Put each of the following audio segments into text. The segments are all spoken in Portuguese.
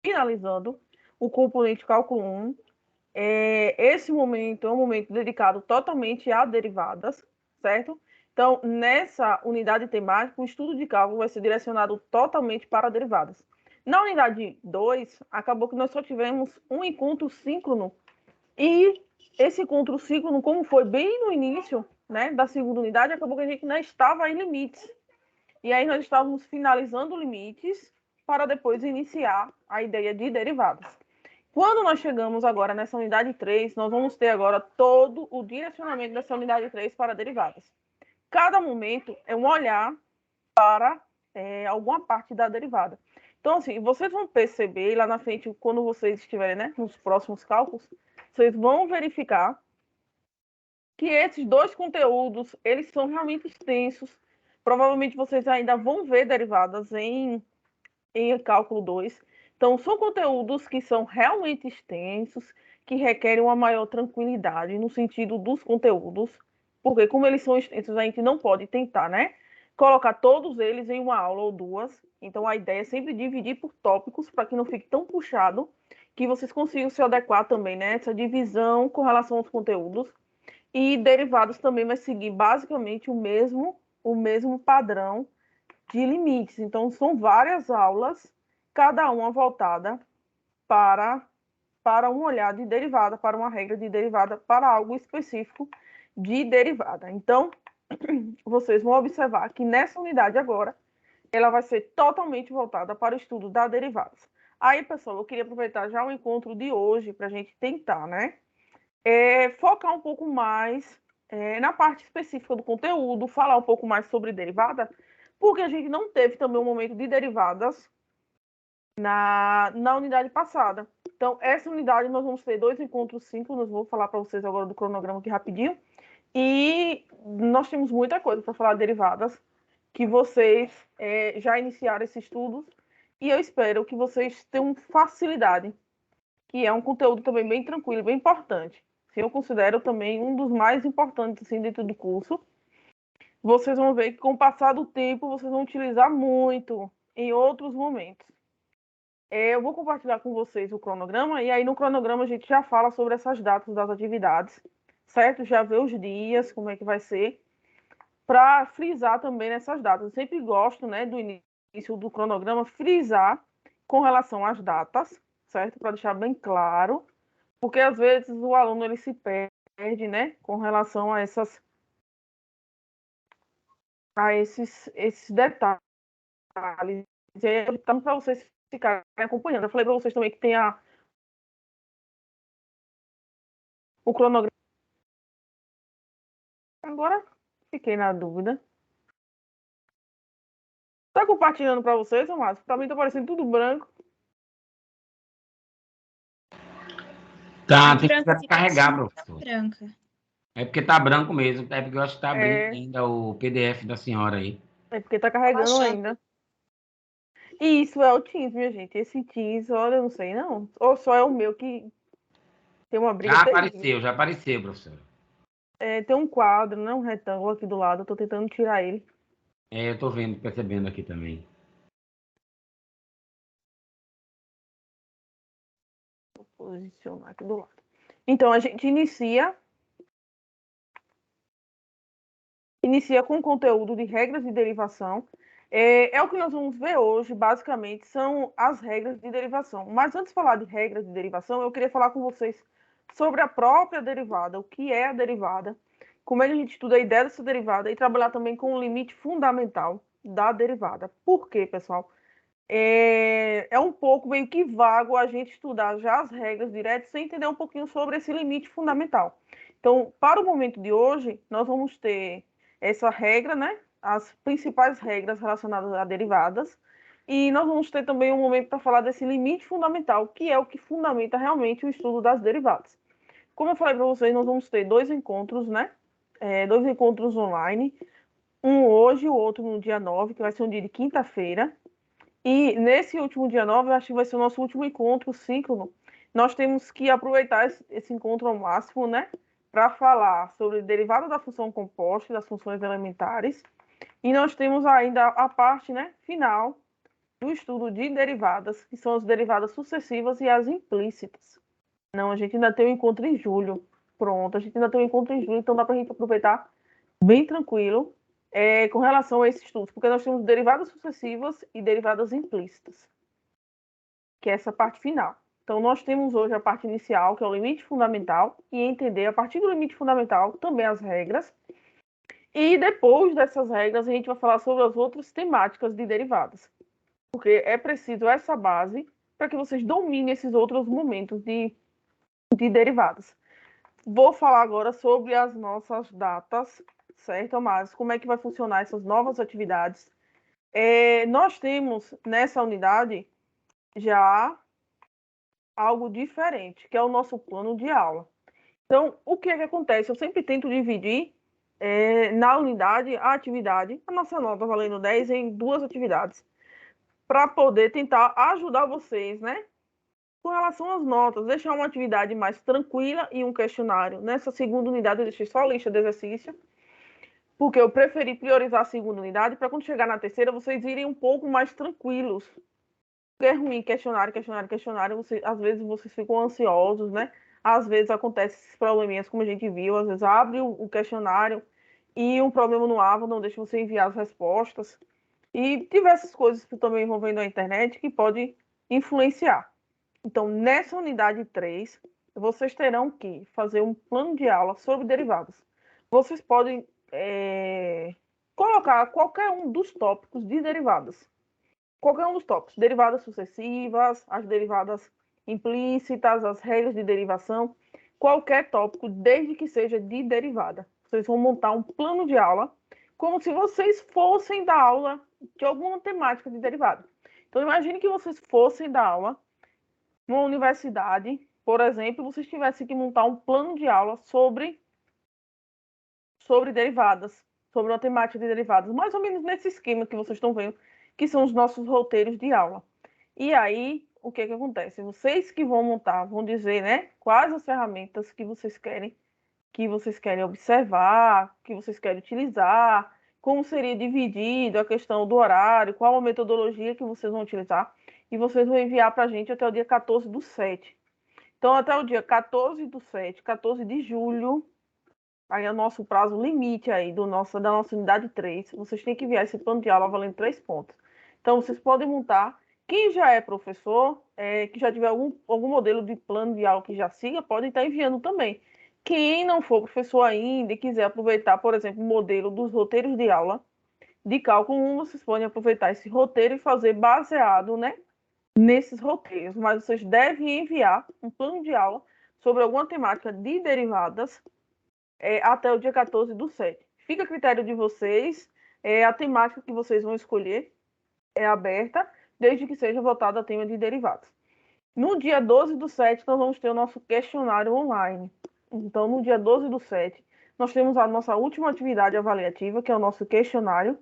finalizando o componente cálculo 1. Esse momento é um momento dedicado totalmente a derivadas, certo? Então, nessa unidade temática, o estudo de cálculo vai ser direcionado totalmente para derivadas. Na unidade 2, acabou que nós só tivemos um encontro síncrono, e esse encontro síncrono, como foi bem no início, né, da segunda unidade, acabou que a gente não estava em limites. E aí nós estávamos finalizando limites para depois iniciar a ideia de derivadas. Quando nós chegamos agora nessa unidade 3, nós vamos ter agora todo o direcionamento dessa unidade 3 para derivadas. Cada momento é um olhar para alguma parte da derivada. Então, assim, vocês vão perceber lá na frente, quando vocês estiverem, né, nos próximos cálculos, vocês vão verificar que esses dois conteúdos, eles são realmente extensos. Provavelmente vocês ainda vão ver derivadas em cálculo 2. Então, são conteúdos que são realmente extensos, que requerem uma maior tranquilidade no sentido dos conteúdos, porque como eles são extensos, a gente não pode tentar, né, colocar todos eles em uma aula ou duas. Então, a ideia é sempre dividir por tópicos, para que não fique tão puxado, que vocês consigam se adequar também, né, essa divisão com relação aos conteúdos. E derivados também vai seguir basicamente o mesmo padrão de limites. Então, são várias aulas, cada uma voltada para um olhar de derivada, para uma regra de derivada, para algo específico de derivada. Então, vocês vão observar que nessa unidade agora, ela vai ser totalmente voltada para o estudo das derivadas. Aí, pessoal, eu queria aproveitar já o encontro de hoje para a gente tentar, né, focar um pouco mais na parte específica do conteúdo, falar um pouco mais sobre derivada, porque a gente não teve também um momento de derivadas na unidade passada. Então, essa unidade nós vamos ter 2 encontros síncronos, vou falar para vocês agora do cronograma aqui rapidinho, e nós temos muita coisa para falar de derivadas, que vocês já iniciaram esses estudos, e eu espero que vocês tenham facilidade, que é um conteúdo também bem tranquilo, bem importante. Eu considero também um dos mais importantes assim, dentro do curso. Vocês vão ver que com o passar do tempo, vocês vão utilizar muito em outros momentos. Eu vou compartilhar com vocês o cronograma, e aí no cronograma a gente já fala sobre essas datas das atividades, certo? Já vê os dias, como é que vai ser, para frisar também nessas datas. Eu sempre gosto, né, do início do cronograma, frisar com relação às datas, certo? Para deixar bem claro, porque às vezes o aluno ele se perde, né, com relação a esses detalhes. E aí, então, para vocês ficarem acompanhando. Eu falei para vocês também que tem o cronograma. Agora, fiquei na dúvida. Tá compartilhando para vocês, Márcio? Para mim tá parecendo tudo branco. Tá, tem que carregar, tá professor. branca. É porque tá branco mesmo. É porque eu acho que tá abrindo É, ainda o PDF da senhora aí. é porque tá carregando ainda. E isso é o Teams, minha gente. Esse Teams, olha, eu não sei não. Ou só é o meu que tem uma briga terrível. Já apareceu, professor. Tem um quadro, né, um retângulo aqui do lado. Eu tô tentando tirar ele. Eu tô vendo, percebendo aqui também. Vou posicionar aqui do lado. Então, a gente inicia com o conteúdo de regras de derivação. É o que nós vamos ver hoje, basicamente, são as regras de derivação. Mas antes de falar de regras de derivação, eu queria falar com vocês sobre a própria derivada, o que é a derivada, como é que a gente estuda a ideia dessa derivada e trabalhar também com o limite fundamental da derivada. Por quê, pessoal? É um pouco meio que vago a gente estudar já as regras direto sem entender um pouquinho sobre esse limite fundamental. Então, para o momento de hoje, nós vamos ter essa regra, né? As principais regras relacionadas a derivadas, e nós vamos ter também um momento para falar desse limite fundamental, que é o que fundamenta realmente o estudo das derivadas. Como eu falei para vocês, nós vamos ter 2 encontros, né? 2 encontros online, um hoje e o outro no dia 9, que vai ser um dia de quinta-feira. E nesse último dia 9, eu acho que vai ser o nosso último encontro síncrono. Nós temos que aproveitar esse encontro ao máximo, né? Para falar sobre derivada da função composta, das funções elementares. E nós temos ainda a parte, né, final do estudo de derivadas, que são as derivadas sucessivas e as implícitas. Não, a gente ainda tem o encontro em julho. Pronto, a gente ainda tem o encontro em julho, então dá para a gente aproveitar bem tranquilo com relação a esses estudos, porque nós temos derivadas sucessivas e derivadas implícitas, que é essa parte final. Então, nós temos hoje a parte inicial, que é o limite fundamental, e entender, a partir do limite fundamental, também as regras. E depois dessas regras, a gente vai falar sobre as outras temáticas de derivadas. Porque é preciso essa base para que vocês dominem esses outros momentos de derivadas. Vou falar agora sobre as nossas datas, certo, Amados? Como é que vai funcionar essas novas atividades? Nós temos nessa unidade já algo diferente, que é o nosso plano de aula. Então, o que acontece? Eu sempre tento dividir na unidade a atividade, a nossa nota valendo 10 em 2 atividades, para poder tentar ajudar vocês, né? Com relação às notas, deixar uma atividade mais tranquila e um questionário. Nessa segunda unidade, eu deixei só a lista de exercício, porque eu preferi priorizar a segunda unidade para quando chegar na terceira, vocês irem um pouco mais tranquilos. Porque é ruim questionário, às vezes vocês ficam ansiosos, né? Às vezes acontecem esses probleminhas, como a gente viu, às vezes abre o questionário e um problema no Ava não deixa você enviar as respostas. E diversas coisas que também envolvendo a internet que pode influenciar. Então, nessa unidade 3, vocês terão que fazer um plano de aula sobre derivadas. Vocês podem colocar qualquer um dos tópicos de derivadas. Qualquer um dos tópicos. Derivadas sucessivas, as derivadas implícitas, as regras de derivação. Qualquer tópico, desde que seja de derivada. Vocês vão montar um plano de aula como se vocês fossem dar aula de alguma temática de derivada. Então, imagine que vocês fossem dar aula numa universidade, por exemplo, vocês tivessem que montar um plano de aula sobre derivadas, sobre uma temática de derivadas, mais ou menos nesse esquema que vocês estão vendo, que são os nossos roteiros de aula. E aí, o que acontece? Vocês que vão montar, vão dizer, né, quais as ferramentas que vocês querem observar, que vocês querem utilizar, como seria dividido a questão do horário, qual a metodologia que vocês vão utilizar, e vocês vão enviar para a gente até o dia 14/7. Então, até o dia 14/7, 14 de julho, aí é o nosso prazo limite aí da nossa unidade 3, vocês têm que enviar esse plano de aula valendo 3 pontos. Então, vocês podem montar. Quem já é professor, que já tiver algum modelo de plano de aula que já siga, pode estar enviando também. Quem não for professor ainda e quiser aproveitar, por exemplo, o modelo dos roteiros de aula de cálculo 1, vocês podem aproveitar esse roteiro e fazer baseado, né, nesses roteiros. Mas vocês devem enviar um plano de aula sobre alguma temática de derivadas até o dia 14/7. Fica a critério de vocês. A temática que vocês vão escolher é aberta, desde que seja votada a tema de derivadas. No dia 12/7, nós vamos ter o nosso questionário online. Então, no dia 12/7, nós temos a nossa última atividade avaliativa, que é o nosso questionário.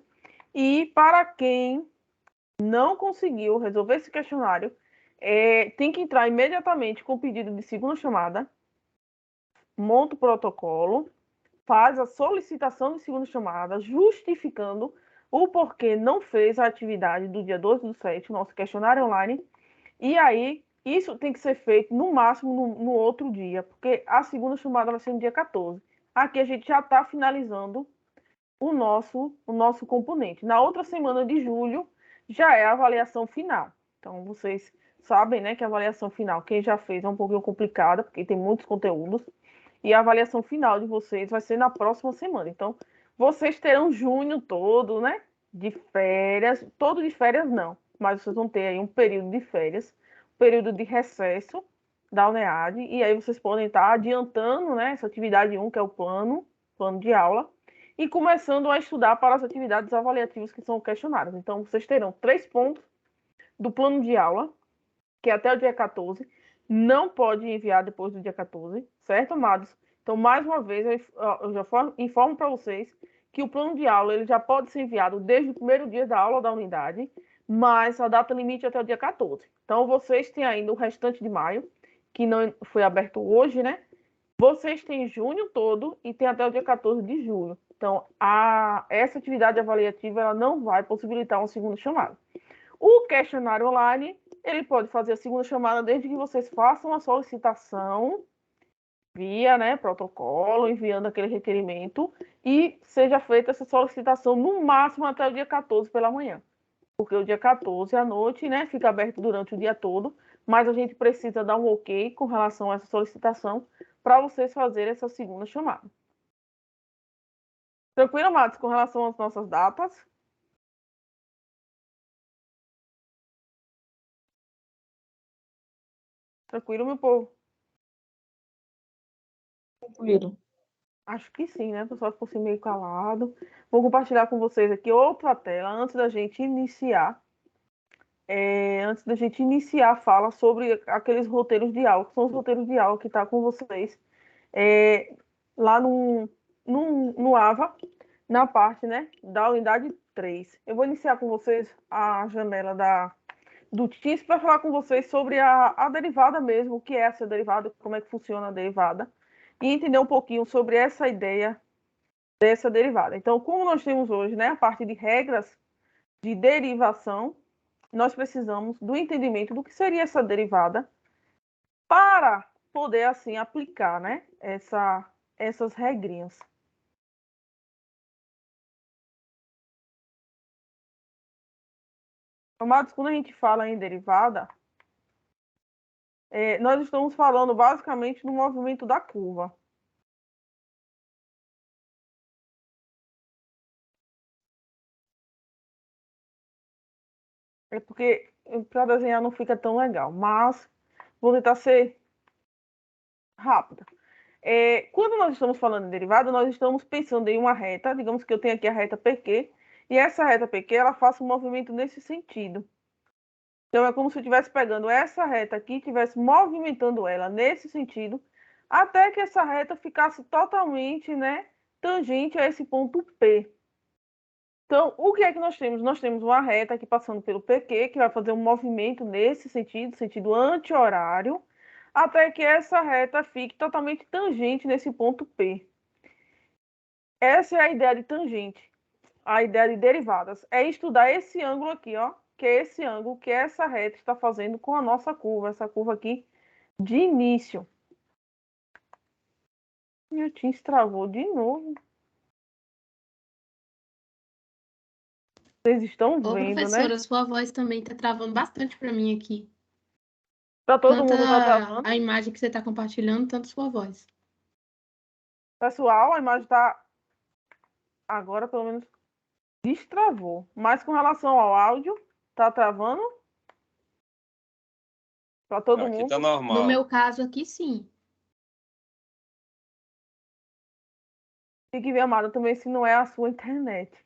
E para quem não conseguiu resolver esse questionário, tem que entrar imediatamente com o pedido de segunda chamada, monta o protocolo, faz a solicitação de segunda chamada, justificando o porquê não fez a atividade do dia 12/7, nosso questionário online. E aí, isso tem que ser feito no máximo no outro dia, porque a segunda chamada vai ser no dia 14. Aqui a gente já está finalizando o nosso componente. Na outra semana de julho já é a avaliação final. Então, vocês sabem, né, que a avaliação final, quem já fez, é um pouquinho complicada, porque tem muitos conteúdos. E a avaliação final de vocês vai ser na próxima semana. Então, vocês terão junho todo, né, de férias. Todo de férias não, mas vocês vão ter aí um período de férias, período de recesso da UNEAD, e aí vocês podem estar adiantando, né, essa atividade 1, que é o plano de aula, e começando a estudar para as atividades avaliativas, que são questionários. Então, vocês terão 3 pontos do plano de aula, que é até o dia 14, não pode enviar depois do dia 14, certo, amados? Então, mais uma vez, eu já informo para vocês que o plano de aula ele já pode ser enviado desde o primeiro dia da aula da unidade, mas a data limite é até o dia 14. Então, vocês têm ainda o restante de maio, que não foi aberto hoje, né? Vocês têm junho todo e tem até o dia 14 de julho. Então, essa atividade avaliativa ela não vai possibilitar um segundo chamado. O No questionário online, ele pode fazer a segunda chamada desde que vocês façam a solicitação via, né, protocolo, enviando aquele requerimento, e seja feita essa solicitação no máximo até o dia 14 pela manhã. Porque o dia 14 à noite, né, fica aberto durante o dia todo, mas a gente precisa dar um ok com relação a essa solicitação para vocês fazerem essa segunda chamada. Tranquilo, Matos, com relação às nossas datas? Tranquilo, meu povo? Tranquilo. Acho que sim, né? O pessoal ficou assim meio calado. Vou compartilhar com vocês aqui outra tela antes da gente iniciar. Antes da gente iniciar a fala sobre aqueles roteiros de aula, que são os roteiros de aula que está com vocês lá no AVA, na parte, né, da unidade 3. Eu vou iniciar com vocês a janela do Teams para falar com vocês sobre a derivada mesmo, o que é essa derivada, como é que funciona a derivada, e entender um pouquinho sobre essa ideia dessa derivada. Então, como nós temos hoje, né, a parte de regras de derivação, nós precisamos do entendimento do que seria essa derivada para poder, assim, aplicar, né, essas regrinhas. Amados, quando a gente fala em derivada, nós estamos falando basicamente do movimento da curva. É porque para desenhar não fica tão legal, mas vou tentar ser rápida. Quando nós estamos falando em derivada, nós estamos pensando em uma reta, digamos que eu tenho aqui a reta PQ, e essa reta PQ, ela faça um movimento nesse sentido. Então, é como se eu estivesse pegando essa reta aqui, estivesse movimentando ela nesse sentido, até que essa reta ficasse totalmente, né, tangente a esse ponto P. Então, o que é que nós temos? Nós temos uma reta aqui passando pelo PQ, que vai fazer um movimento nesse sentido, sentido anti-horário, até que essa reta fique totalmente tangente nesse ponto P. Essa é a ideia de tangente, a ideia de derivadas. É estudar esse ângulo aqui, ó, que é esse ângulo que essa reta está fazendo com a nossa curva, essa curva aqui de início. Meu Teams travou de novo. Vocês estão Ô, vendo, professora, né? sua voz também tá travando bastante para mim aqui. Para todo Tanto mundo tá travando. a imagem que você está compartilhando, tanto sua voz. Pessoal, a imagem está agora pelo menos destravou. Mas com relação ao áudio, tá travando? Para todo Aqui mundo. tá normal. No meu caso aqui, sim. Tem que ver, amada, também se não é a sua internet.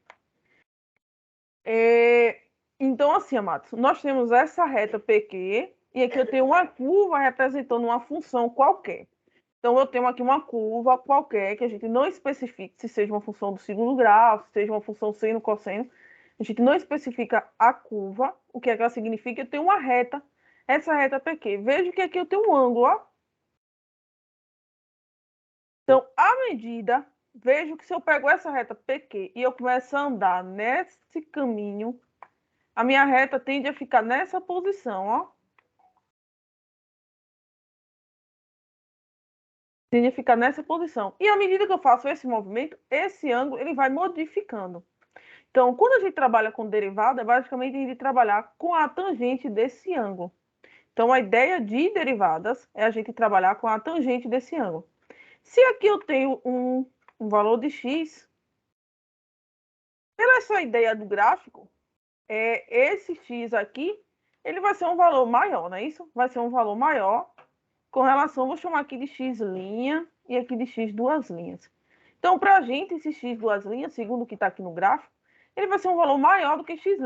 Então, assim, amados, nós temos essa reta PQ e aqui eu tenho uma curva representando uma função qualquer. Então, eu tenho aqui uma curva qualquer que a gente não especifica se seja uma função do segundo grau, se seja uma função seno, cosseno. A gente não especifica a curva, o que é que ela significa. Eu tenho uma reta, essa reta PQ. Veja que aqui eu tenho um ângulo, ó. Então, à medida, vejo que se eu pego essa reta PQ e eu começo a andar nesse caminho, a minha reta tende a ficar nessa posição, ó. Tende a ficar nessa posição. E à medida que eu faço esse movimento, esse ângulo, ele vai modificando. Então, quando a gente trabalha com derivada, é basicamente a gente trabalhar com a tangente desse ângulo. Então, a ideia de derivadas é a gente trabalhar com a tangente desse ângulo. Se aqui eu tenho um valor de x, pela essa ideia do gráfico, esse x aqui, ele vai ser um valor maior, não é isso? Vai ser um valor maior com relação, vou chamar aqui de x' e aqui de x duas linhas. Então, para a gente, esse x duas linhas, segundo o que está aqui no gráfico, ele vai ser um valor maior do que x'.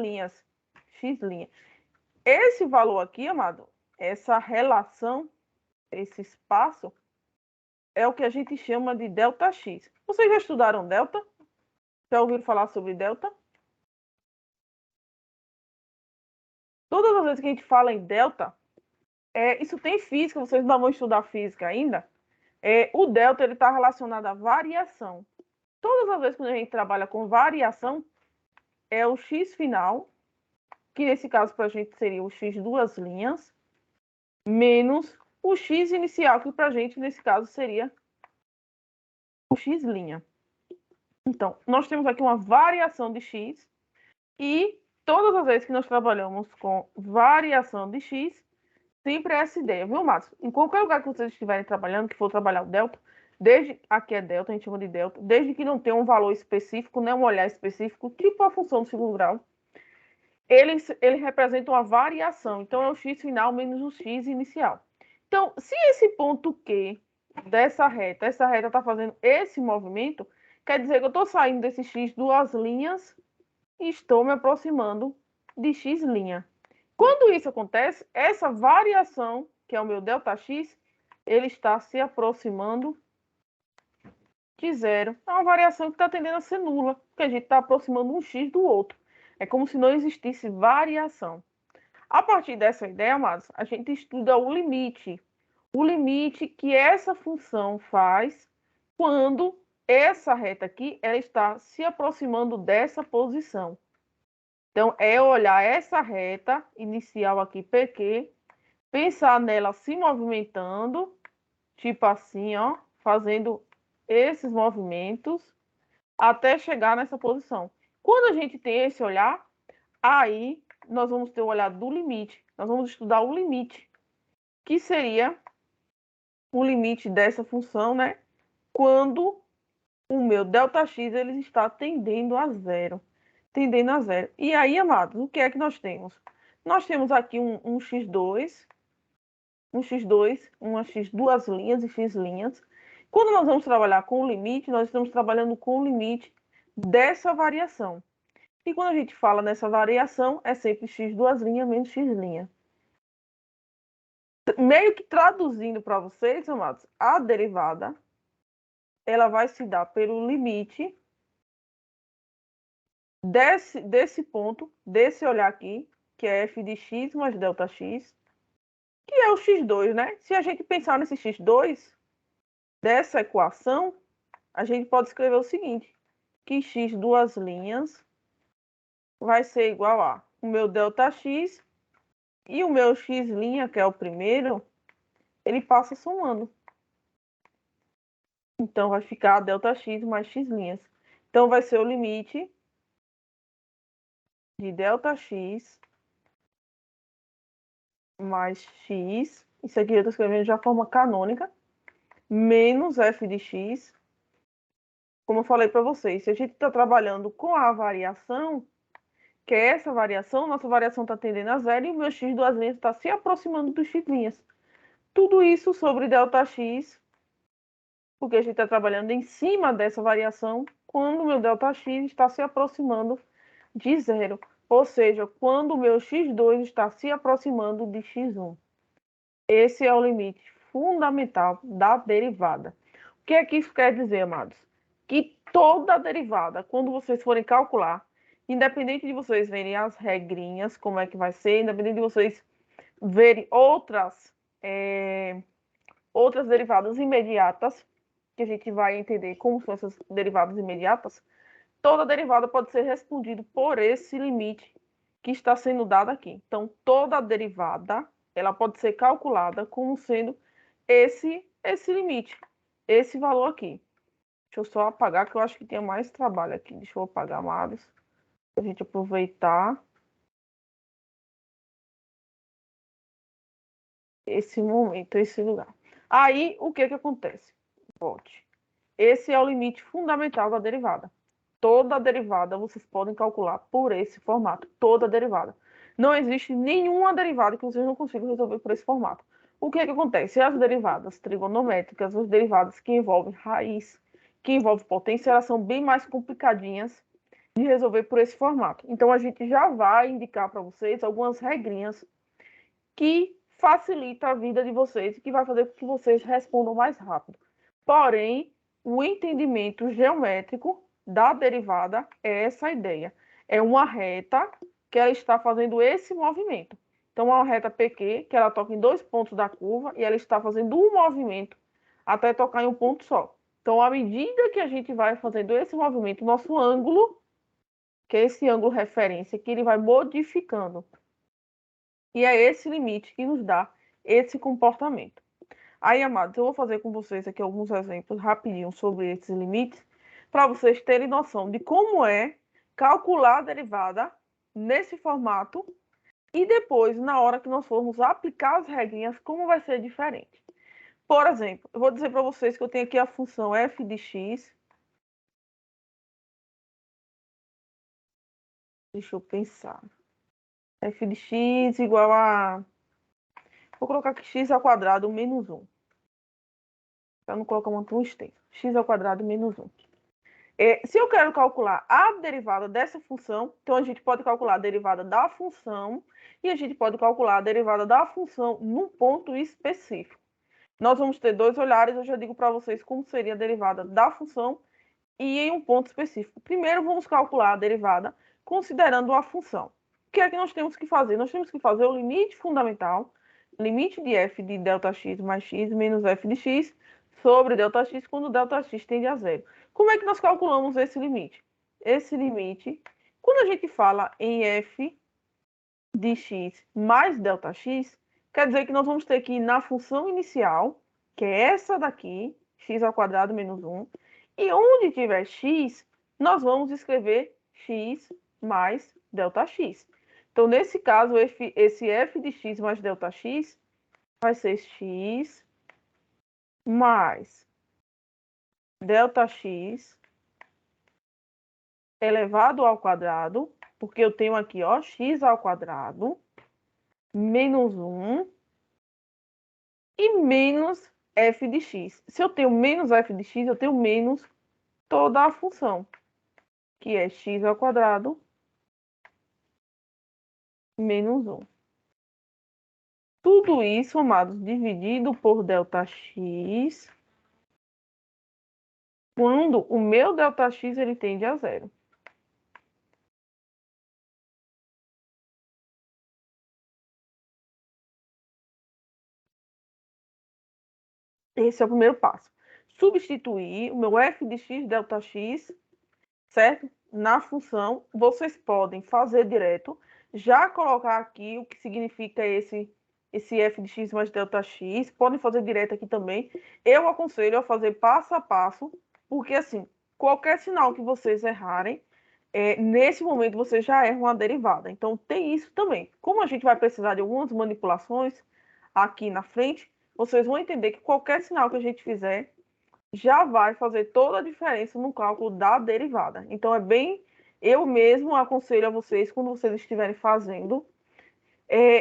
X'. Esse valor aqui, amado, essa relação, esse espaço, é o que a gente chama de ΔX. Vocês já estudaram delta? Já ouviram falar sobre delta? Todas as vezes que a gente fala em delta, isso tem física, vocês não vão estudar física ainda. O delta está relacionado à variação. Todas as vezes que a gente trabalha com variação, é o x final que nesse caso para a gente seria o x duas linhas, menos o x inicial, que para a gente nesse caso seria o x'. Então, nós temos aqui uma variação de x e todas as vezes que nós trabalhamos com variação de x, sempre é essa ideia, viu, Márcio? Em qualquer lugar que vocês estiverem trabalhando, que for trabalhar o delta, desde aqui é delta, a gente chama de delta, desde que não tenha um valor específico, né, um olhar específico, tipo a função do segundo grau, ele representa uma variação. Então, é o x final menos o x inicial. Então, se esse ponto Q dessa reta, essa reta está fazendo esse movimento, quer dizer que eu estou saindo desse x duas linhas e estou me aproximando de x'. Quando isso acontece, essa variação, que é o meu ΔX, ele está se aproximando de zero. É uma variação que está tendendo a ser nula, porque a gente está aproximando um x do outro. É como se não existisse variação. A partir dessa ideia, amados, a gente estuda o limite. O limite que essa função faz quando essa reta aqui ela está se aproximando dessa posição. Então, é olhar essa reta inicial aqui, PQ, pensar nela se movimentando, tipo assim, ó, fazendo esses movimentos até chegar nessa posição. Quando a gente tem esse olhar, aí nós vamos ter o olhar do limite. Nós vamos estudar o limite, que seria o limite dessa função, né? Quando o meu ΔX ele está tendendo a zero. Tendendo a zero. E aí, amados, o que é que nós temos? Nós temos aqui um x2, uma x duas linhas e x linhas. Quando nós vamos trabalhar com o limite, nós estamos trabalhando com o limite dessa variação. E quando a gente fala nessa variação, é sempre x duas linhas menos x'. Meio que traduzindo para vocês, amados, a derivada, ela vai se dar pelo limite desse ponto, desse olhar aqui, que é f de x mais ΔX, que é o x2, né? Se a gente pensar nesse x2, dessa equação, a gente pode escrever o seguinte, que x duas linhas vai ser igual a o meu ΔX e o meu x', que é o primeiro, ele passa somando. Então, vai ficar ΔX mais x'. Então, vai ser o limite de ΔX mais x, isso aqui eu estou escrevendo de forma canônica, menos f de x. Como eu falei para vocês, se a gente está trabalhando com a variação, que é essa variação, nossa variação está tendendo a zero e o meu x duas linhas está se aproximando dos x'. Tudo isso sobre ΔX, porque a gente está trabalhando em cima dessa variação, quando o meu ΔX está se aproximando de zero. Ou seja, quando o meu x2 está se aproximando de x1. Esse é o limite fundamental da derivada. O que é que isso quer dizer, amados? Que toda derivada, quando vocês forem calcular, independente de vocês verem as regrinhas, como é que vai ser, independente de vocês verem outras derivadas imediatas, que a gente vai entender como são essas derivadas imediatas, toda derivada pode ser respondida por esse limite que está sendo dado aqui. Então, toda derivada, ela pode ser calculada como sendo esse limite, esse valor aqui. Deixa eu só apagar, que eu acho que tem mais trabalho aqui. Deixa eu apagar, amados, para a gente aproveitar esse momento, esse lugar. Aí, o que acontece? Volte. Esse é o limite fundamental da derivada. Toda derivada vocês podem calcular por esse formato. Toda derivada. Não existe nenhuma derivada que vocês não consigam resolver por esse formato. O que acontece? As derivadas trigonométricas, as derivadas que envolvem raiz, que envolvem potência, elas são bem mais complicadinhas de resolver por esse formato. Então, a gente já vai indicar para vocês algumas regrinhas que facilitam a vida de vocês e que vai fazer com que vocês respondam mais rápido. Porém, o entendimento geométrico da derivada é essa ideia. É uma reta que ela está fazendo esse movimento. Então, é uma reta PQ, que ela toca em dois pontos da curva e ela está fazendo um movimento até tocar em um ponto só. Então, à medida que a gente vai fazendo esse movimento, nosso ângulo, que é esse ângulo referência, que ele vai modificando. E é esse limite que nos dá esse comportamento. Aí, amados, eu vou fazer com vocês aqui alguns exemplos rapidinho sobre esses limites, para vocês terem noção de como é calcular a derivada nesse formato e depois, na hora que nós formos aplicar as regrinhas, como vai ser diferente. Por exemplo, eu vou dizer para vocês que eu tenho aqui a função f de x. Deixa eu pensar. F de x igual a... Vou colocar aqui x ao quadrado menos 1. Para não colocar muito extenso. X ao quadrado menos 1. Se eu quero calcular a derivada dessa função, então a gente pode calcular a derivada da função e a gente pode calcular a derivada da função num ponto específico. Nós vamos ter dois olhares, eu já digo para vocês como seria a derivada da função e em um ponto específico. Primeiro, vamos calcular a derivada considerando a função. O que é que nós temos que fazer? Nós temos que fazer o limite fundamental, limite de f de Δx mais x menos f de x sobre Δx quando Δx tende a zero. Como é que nós calculamos esse limite? Esse limite, quando a gente fala em f de x mais Δx, quer dizer que nós vamos ter que ir na função inicial, que é essa daqui, x ao quadrado menos 1, e onde tiver x, nós vamos escrever x mais Δx. Então, nesse caso, esse f de x mais Δx vai ser x mais Δx elevado ao quadrado, porque eu tenho aqui, ó, x ao quadrado, menos 1, e menos f de x. Se eu tenho menos f de x, eu tenho menos toda a função, que é x ao quadrado menos 1. Tudo isso, amados, dividido por Δx, quando o meu Δx ele tende a zero. Esse é o primeiro passo. Substituir o meu f de x Δx, certo? Na função, vocês podem fazer direto, já colocar aqui o que significa esse f de x mais Δx, podem fazer direto aqui também. Eu aconselho a fazer passo a passo, porque assim, qualquer sinal que vocês errarem, nesse momento vocês já erram a derivada. Então tem isso também. Como a gente vai precisar de algumas manipulações aqui na frente, vocês vão entender que qualquer sinal que a gente fizer já vai fazer toda a diferença no cálculo da derivada. Então, eu mesmo aconselho a vocês, quando vocês estiverem fazendo,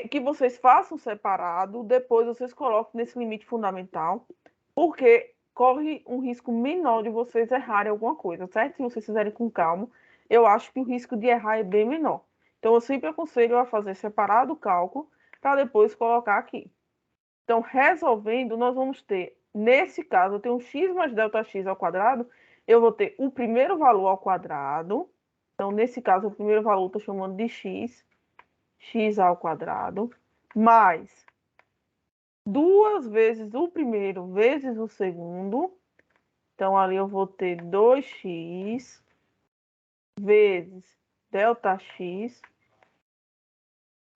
que vocês façam separado, depois vocês coloquem nesse limite fundamental, porque corre um risco menor de vocês errarem alguma coisa, certo? Se vocês fizerem com calma, eu acho que o risco de errar é bem menor. Então, eu sempre aconselho a fazer separado o cálculo, para depois colocar aqui. Então, resolvendo, nós vamos ter, nesse caso, eu tenho x mais Δx ao quadrado, eu vou ter o primeiro valor ao quadrado. Então, nesse caso, o primeiro valor eu estou chamando de x ao quadrado, mais 2 vezes o primeiro vezes o segundo. Então, ali eu vou ter 2x vezes Δx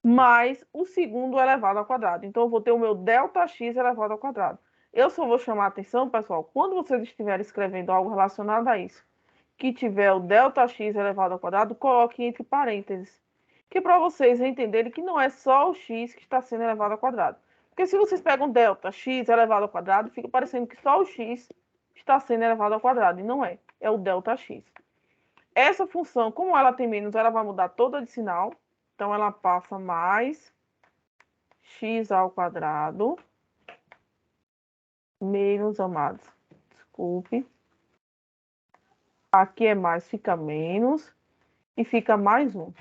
mais o segundo elevado ao quadrado. Então, eu vou ter o meu Δx elevado ao quadrado. Eu só vou chamar a atenção, pessoal, quando vocês estiverem escrevendo algo relacionado a isso, que tiver o Δx elevado ao quadrado, coloque entre parênteses. Que para vocês entenderem que não é só o x que está sendo elevado ao quadrado. Porque se vocês pegam Δx elevado ao quadrado, fica parecendo que só o x está sendo elevado ao quadrado. E não é. É o Δx. Essa função, como ela tem menos, ela vai mudar toda de sinal. Então, ela passa mais x ao quadrado menos, amados, desculpe. Aqui é mais, fica menos e fica mais 1.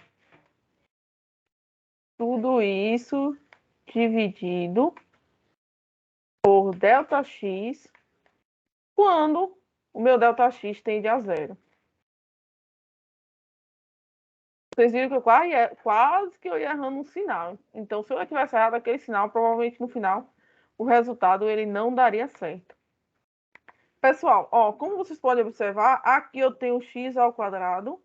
Tudo isso dividido por Δx quando o meu Δx tende a zero. Vocês viram que eu quase que eu ia errando um sinal. Então, se eu tivesse errado aquele sinal, provavelmente no final o resultado ele não daria certo. Pessoal, ó, como vocês podem observar, aqui eu tenho x ao quadrado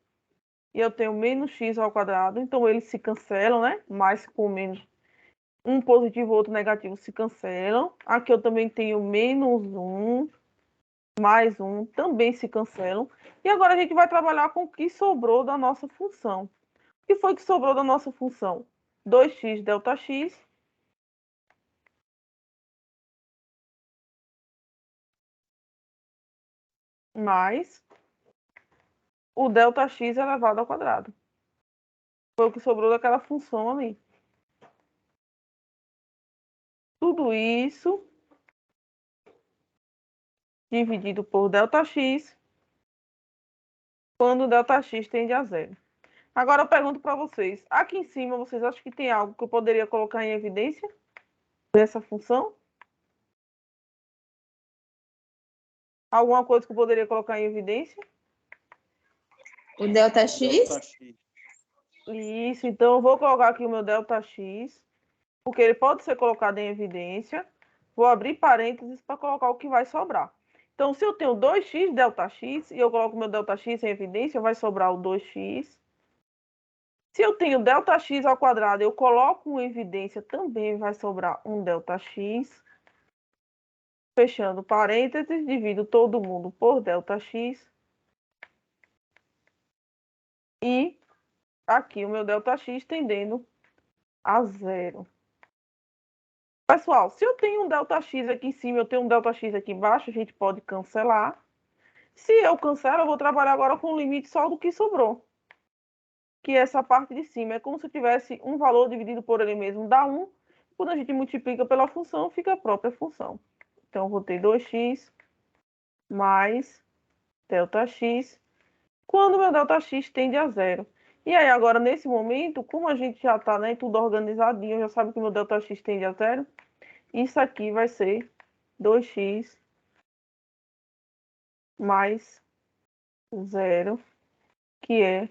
e eu tenho menos x ao quadrado, então eles se cancelam, né? Mais com menos, um positivo e outro negativo se cancelam. Aqui eu também tenho menos 1, mais 1, também se cancelam. E agora a gente vai trabalhar com o que sobrou da nossa função. O que foi que sobrou da nossa função? 2x delta x mais o delta x elevado ao quadrado. Foi o que sobrou daquela função ali. Tudo isso dividido por ΔX, quando ΔX tende a zero. Agora eu pergunto para vocês, aqui em cima, vocês acham que tem algo que eu poderia colocar em evidência dessa função? Alguma coisa que eu poderia colocar em evidência? O ΔX? ΔX. Isso, então eu vou colocar aqui o meu ΔX, porque ele pode ser colocado em evidência. Vou abrir parênteses para colocar o que vai sobrar. Então, se eu tenho 2x ΔX e eu coloco o meu ΔX em evidência, vai sobrar o 2x. Se eu tenho ΔX ao quadrado, eu coloco em evidência, também vai sobrar um ΔX. Fechando parênteses, divido todo mundo por ΔX. E aqui o meu ΔX tendendo a zero. Pessoal, se eu tenho um ΔX aqui em cima, eu tenho um ΔX aqui embaixo, a gente pode cancelar. Se eu cancelo, eu vou trabalhar agora com o limite só do que sobrou. Que é essa parte de cima. É como se eu tivesse um valor dividido por ele mesmo, dá 1. Quando a gente multiplica pela função, fica a própria função. Então, eu vou ter 2x mais ΔX, quando meu ΔX tende a zero. E aí, agora, nesse momento, como a gente já está, né, tudo organizadinho, já sabe que meu ΔX tende a zero, isso aqui vai ser 2x mais zero, que é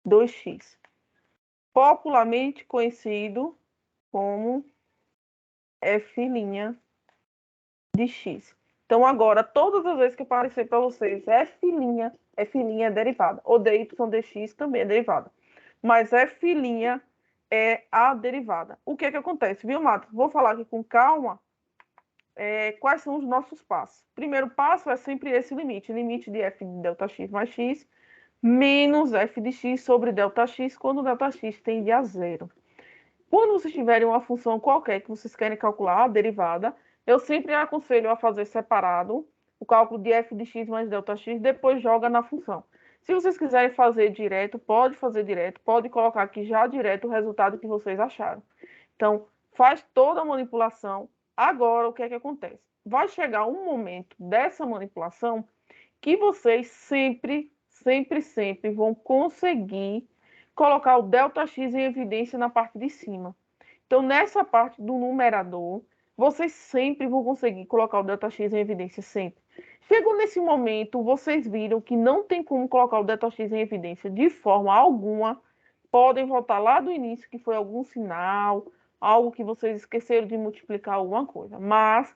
2x. Popularmente conhecido como f' de x. Então, agora, todas as vezes que aparecer para vocês f' é derivada. O dy dx também é derivada. Mas f' é a derivada. O que é que acontece, viu, Matos? Vou falar aqui com calma quais são os nossos passos. Primeiro passo é sempre esse limite. Limite de f de ΔX mais x menos f de x sobre ΔX, quando ΔX tende a zero. Quando vocês tiverem uma função qualquer que vocês querem calcular, a derivada, eu sempre aconselho a fazer separado o cálculo de f de x mais ΔX, depois joga na função. Se vocês quiserem fazer direto, pode fazer direto, pode colocar aqui já direto o resultado que vocês acharam. Então, faz toda a manipulação. Agora, o que é que acontece? Vai chegar um momento dessa manipulação que vocês sempre vão conseguir colocar o ΔX em evidência na parte de cima. Então, nessa parte do numerador, vocês sempre vão conseguir colocar o ΔX em evidência, sempre. Chegou nesse momento, vocês viram que não tem como colocar o ΔX em evidência de forma alguma, podem voltar lá do início, que foi algum sinal, algo que vocês esqueceram de multiplicar alguma coisa. Mas,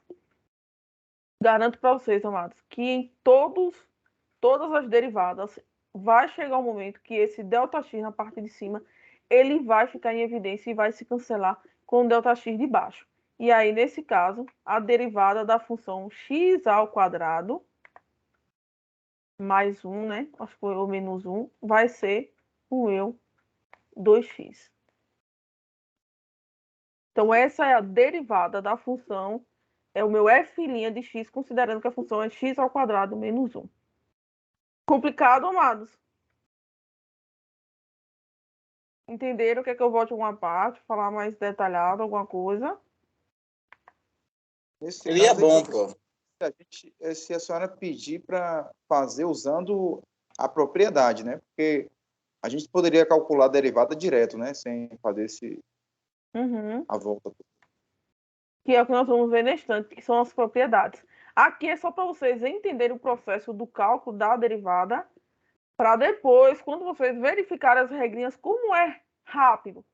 garanto para vocês, amados, que em todas as derivadas, vai chegar um momento que esse ΔX na parte de cima, ele vai ficar em evidência e vai se cancelar com o ΔX de baixo. E aí, nesse caso, a derivada da função x ao quadrado mais 1, né? Acho que foi o menos 1, vai ser o meu 2x. Então, essa é a derivada da função, é o meu f' de x, considerando que a função é x ao quadrado menos 1. Complicado, amados? Entenderam? Quer que eu volte alguma parte, falar mais detalhado, alguma coisa? Nesse Seria caso, bom, prof. se a senhora pedir para fazer usando a propriedade, né? Porque a gente poderia calcular a derivada direto, né? Sem fazer a volta. Que é o que nós vamos ver na estante, que são as propriedades. Aqui é só para vocês entenderem o processo do cálculo da derivada, para depois, quando vocês verificarem as regrinhas, como é rápido.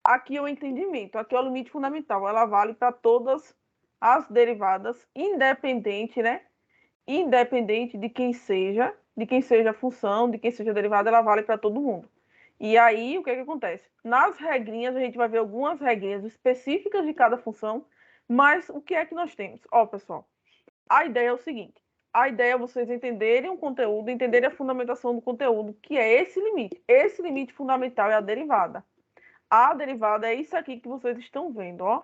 Aqui é o entendimento, aqui é o limite fundamental. Ela vale para todas as derivadas, independente, né? Independente de quem seja. de quem seja a função, de quem seja a derivada, ela vale para todo mundo. E aí, o que acontece? Nas regrinhas, a gente vai ver algumas regrinhas específicas de cada função, mas o que é que nós temos? Ó, pessoal, a ideia é o seguinte, a ideia é vocês entenderem o conteúdo, entenderem a fundamentação do conteúdo, que é esse limite. Esse limite fundamental é a derivada. A derivada é isso aqui que vocês estão vendo, ó.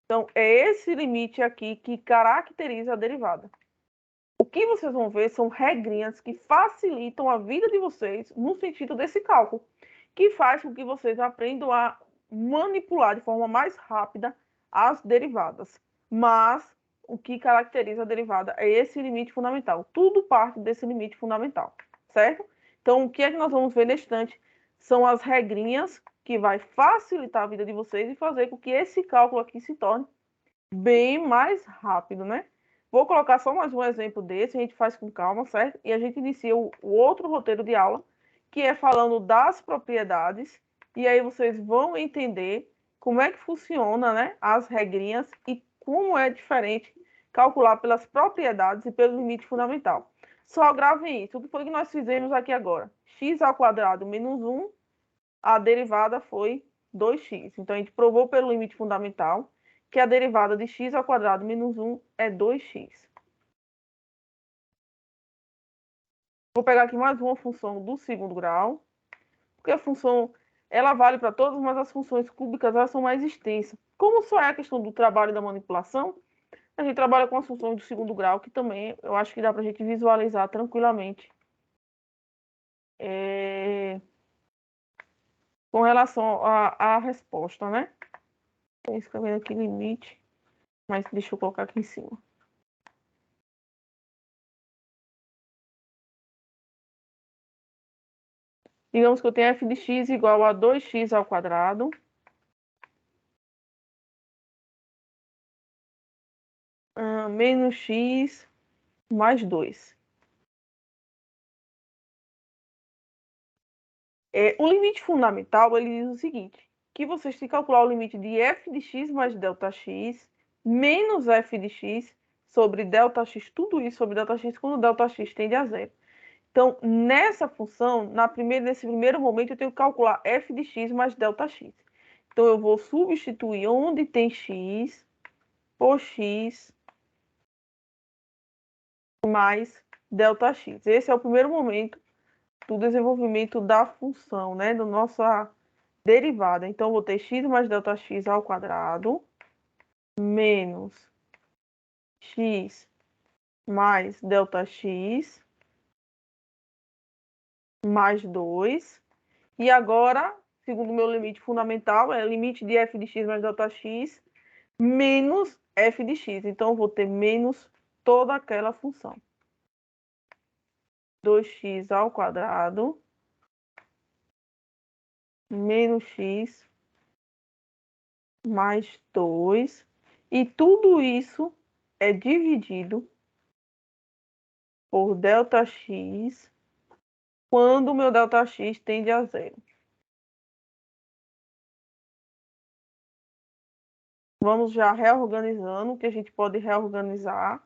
Então, é esse limite aqui que caracteriza a derivada. O que vocês vão ver são regrinhas que facilitam a vida de vocês no sentido desse cálculo, que faz com que vocês aprendam a manipular de forma mais rápida as derivadas. Mas o que caracteriza a derivada é esse limite fundamental. Tudo parte desse limite fundamental, certo? Então, o que é que nós vamos ver neste instante são as regrinhas que vai facilitar a vida de vocês e fazer com que esse cálculo aqui se torne bem mais rápido, né? Vou colocar só mais um exemplo desse, a gente faz com calma, certo? E a gente inicia o outro roteiro de aula, que é falando das propriedades, e aí vocês vão entender como é que funciona, né, as regrinhas e como é diferente calcular pelas propriedades e pelo limite fundamental. Só gravem isso. O que foi que nós fizemos aqui agora? X² menos 1, a derivada foi 2x. Então, a gente provou pelo limite fundamental que a derivada de x² menos 1 é 2x. Vou pegar aqui mais uma função do segundo grau, porque a função ela vale para todas, mas as funções cúbicas elas são mais extensas. Como só é a questão do trabalho e da manipulação, a gente trabalha com as funções do segundo grau, que também eu acho que dá para a gente visualizar tranquilamente. Com relação à resposta, né? Estou escrevendo aqui limite, mas deixa eu colocar aqui em cima. Digamos que eu tenho f de x igual a 2x² menos x mais 2. O limite fundamental, ele diz o seguinte, que vocês têm que calcular o limite de f de x mais ΔX menos f de x sobre ΔX, tudo isso sobre ΔX, quando ΔX tende a zero. Então, nessa função, nesse primeiro momento, eu tenho que calcular f de x mais ΔX. Então, eu vou substituir onde tem x por x mais ΔX. Esse é o primeiro momento do desenvolvimento da função, né? Da nossa derivada. Então, eu vou ter x mais ΔX² menos x mais ΔX mais 2. E agora, segundo o meu limite fundamental, é o limite de f de x mais ΔX menos f de x. Então, eu vou ter menos toda aquela função. 2x² menos x mais 2. E tudo isso é dividido por ΔX quando o meu ΔX tende a zero. Vamos já reorganizando, o que a gente pode reorganizar.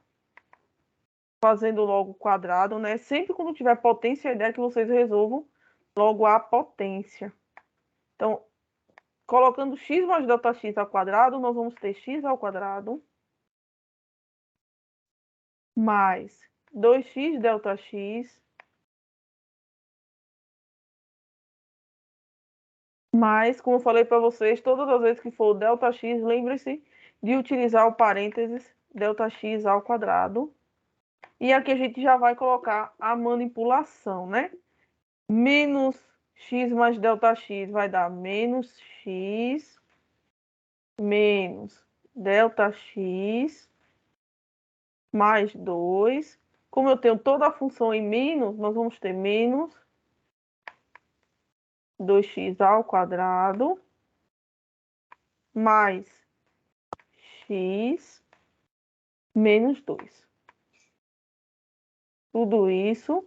Fazendo logo o quadrado, né? Sempre quando tiver potência, a ideia é que vocês resolvam logo a potência. Então, colocando x mais ΔX², nós vamos ter x² mais 2x ΔX mais, como eu falei para vocês, todas as vezes que for ΔX, lembre-se de utilizar o parênteses ΔX². E aqui a gente já vai colocar a manipulação, né? Menos x mais ΔX vai dar menos x menos ΔX mais 2. Como eu tenho toda a função em menos, nós vamos ter menos 2x² mais x menos 2. Tudo isso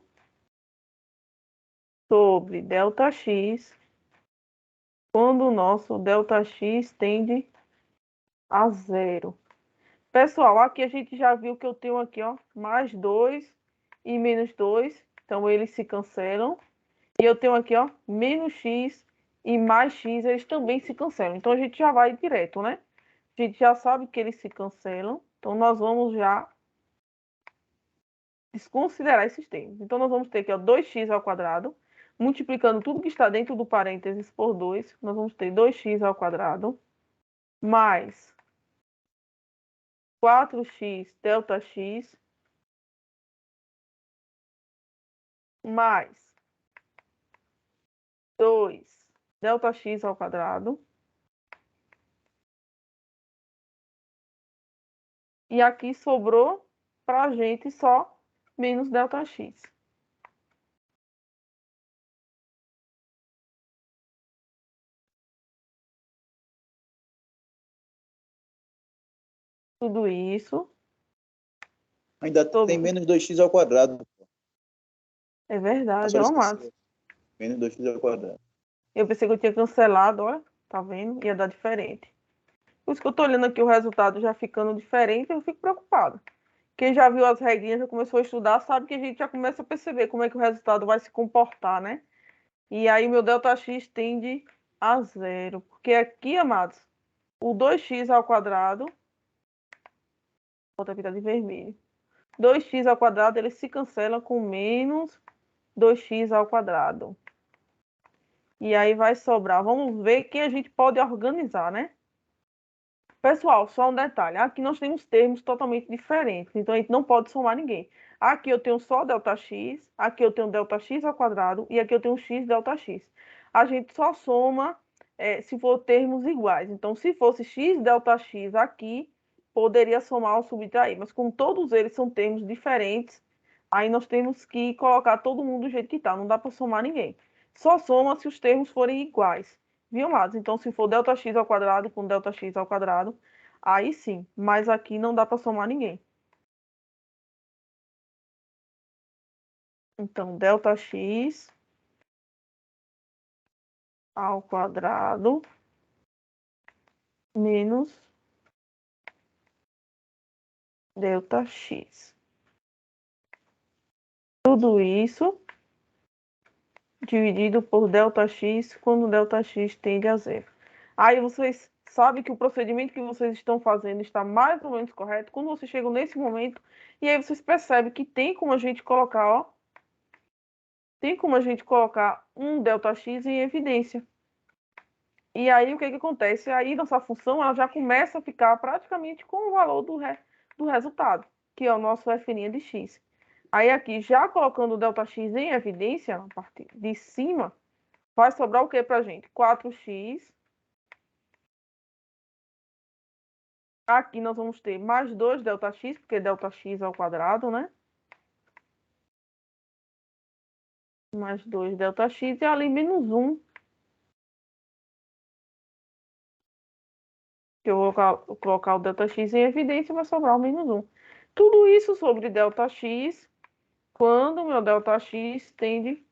sobre ΔX, quando o nosso ΔX tende a zero. Pessoal, aqui a gente já viu que eu tenho aqui, ó, mais 2 e menos 2. Então, eles se cancelam. E eu tenho aqui, ó, menos x e mais x, eles também se cancelam. Então, a gente já vai direto, né? A gente já sabe que eles se cancelam. Então, nós vamos já desconsiderar esses termos. Então, nós vamos ter aqui, ó, 2x ao quadrado, multiplicando tudo que está dentro do parênteses por 2, nós vamos ter 2x ao quadrado, mais 4x delta x, mais 2 delta x ao quadrado. E aqui sobrou para a gente só menos delta x. Tudo isso. Ainda Sobre... tem menos 2x ao quadrado. É verdade, ó, mas... Menos 2x ao quadrado. Eu pensei que eu tinha cancelado, olha, tá vendo? Ia dar diferente. Por isso que eu tô olhando aqui o resultado já ficando diferente, eu fico preocupada. Quem já viu as regrinhas, já começou a estudar, sabe que a gente já começa a perceber como é que o resultado vai se comportar, né? E aí meu ΔX tende a zero. Porque aqui, amados, o 2x ao quadrado, vou botar aqui tá de vermelho. 2x ao quadrado, ele se cancela com menos 2x ao quadrado. E aí vai sobrar. Vamos ver que a gente pode organizar, né? Pessoal, só um detalhe. Aqui nós temos termos totalmente diferentes. Então, a gente não pode somar ninguém. Aqui eu tenho só ΔX. Aqui eu tenho ΔX ao quadrado. E aqui eu tenho x ΔX. A gente só soma se for termos iguais. Então, se fosse x ΔX aqui, poderia somar ou subtrair. Mas como todos eles são termos diferentes, aí nós temos que colocar todo mundo do jeito que está. Não dá para somar ninguém. Só soma se os termos forem iguais. Viu, amados? Então, se for ΔX ao quadrado com ΔX ao quadrado, aí sim. Mas aqui não dá para somar ninguém. Então, ΔX ao quadrado menos ΔX. Tudo isso dividido por ΔX quando ΔX tende a zero. Aí vocês sabem que o procedimento que vocês estão fazendo está mais ou menos correto. Quando vocês chegam nesse momento, e aí vocês percebem que tem como a gente colocar, ó, tem como a gente colocar um ΔX em evidência. E aí o que acontece? Aí nossa função ela já começa a ficar praticamente com o valor do resultado, que é o nosso f' de x. Aí aqui, já colocando o ΔX em evidência, a partir de cima, vai sobrar o que para a gente? 4x. Aqui nós vamos ter mais 2 ΔX, porque ΔX ao quadrado, né? Mais 2 ΔX e ali menos 1. Que eu vou colocar o ΔX em evidência, vai sobrar o menos 1. Tudo isso sobre ΔX, quando o meu ΔX tende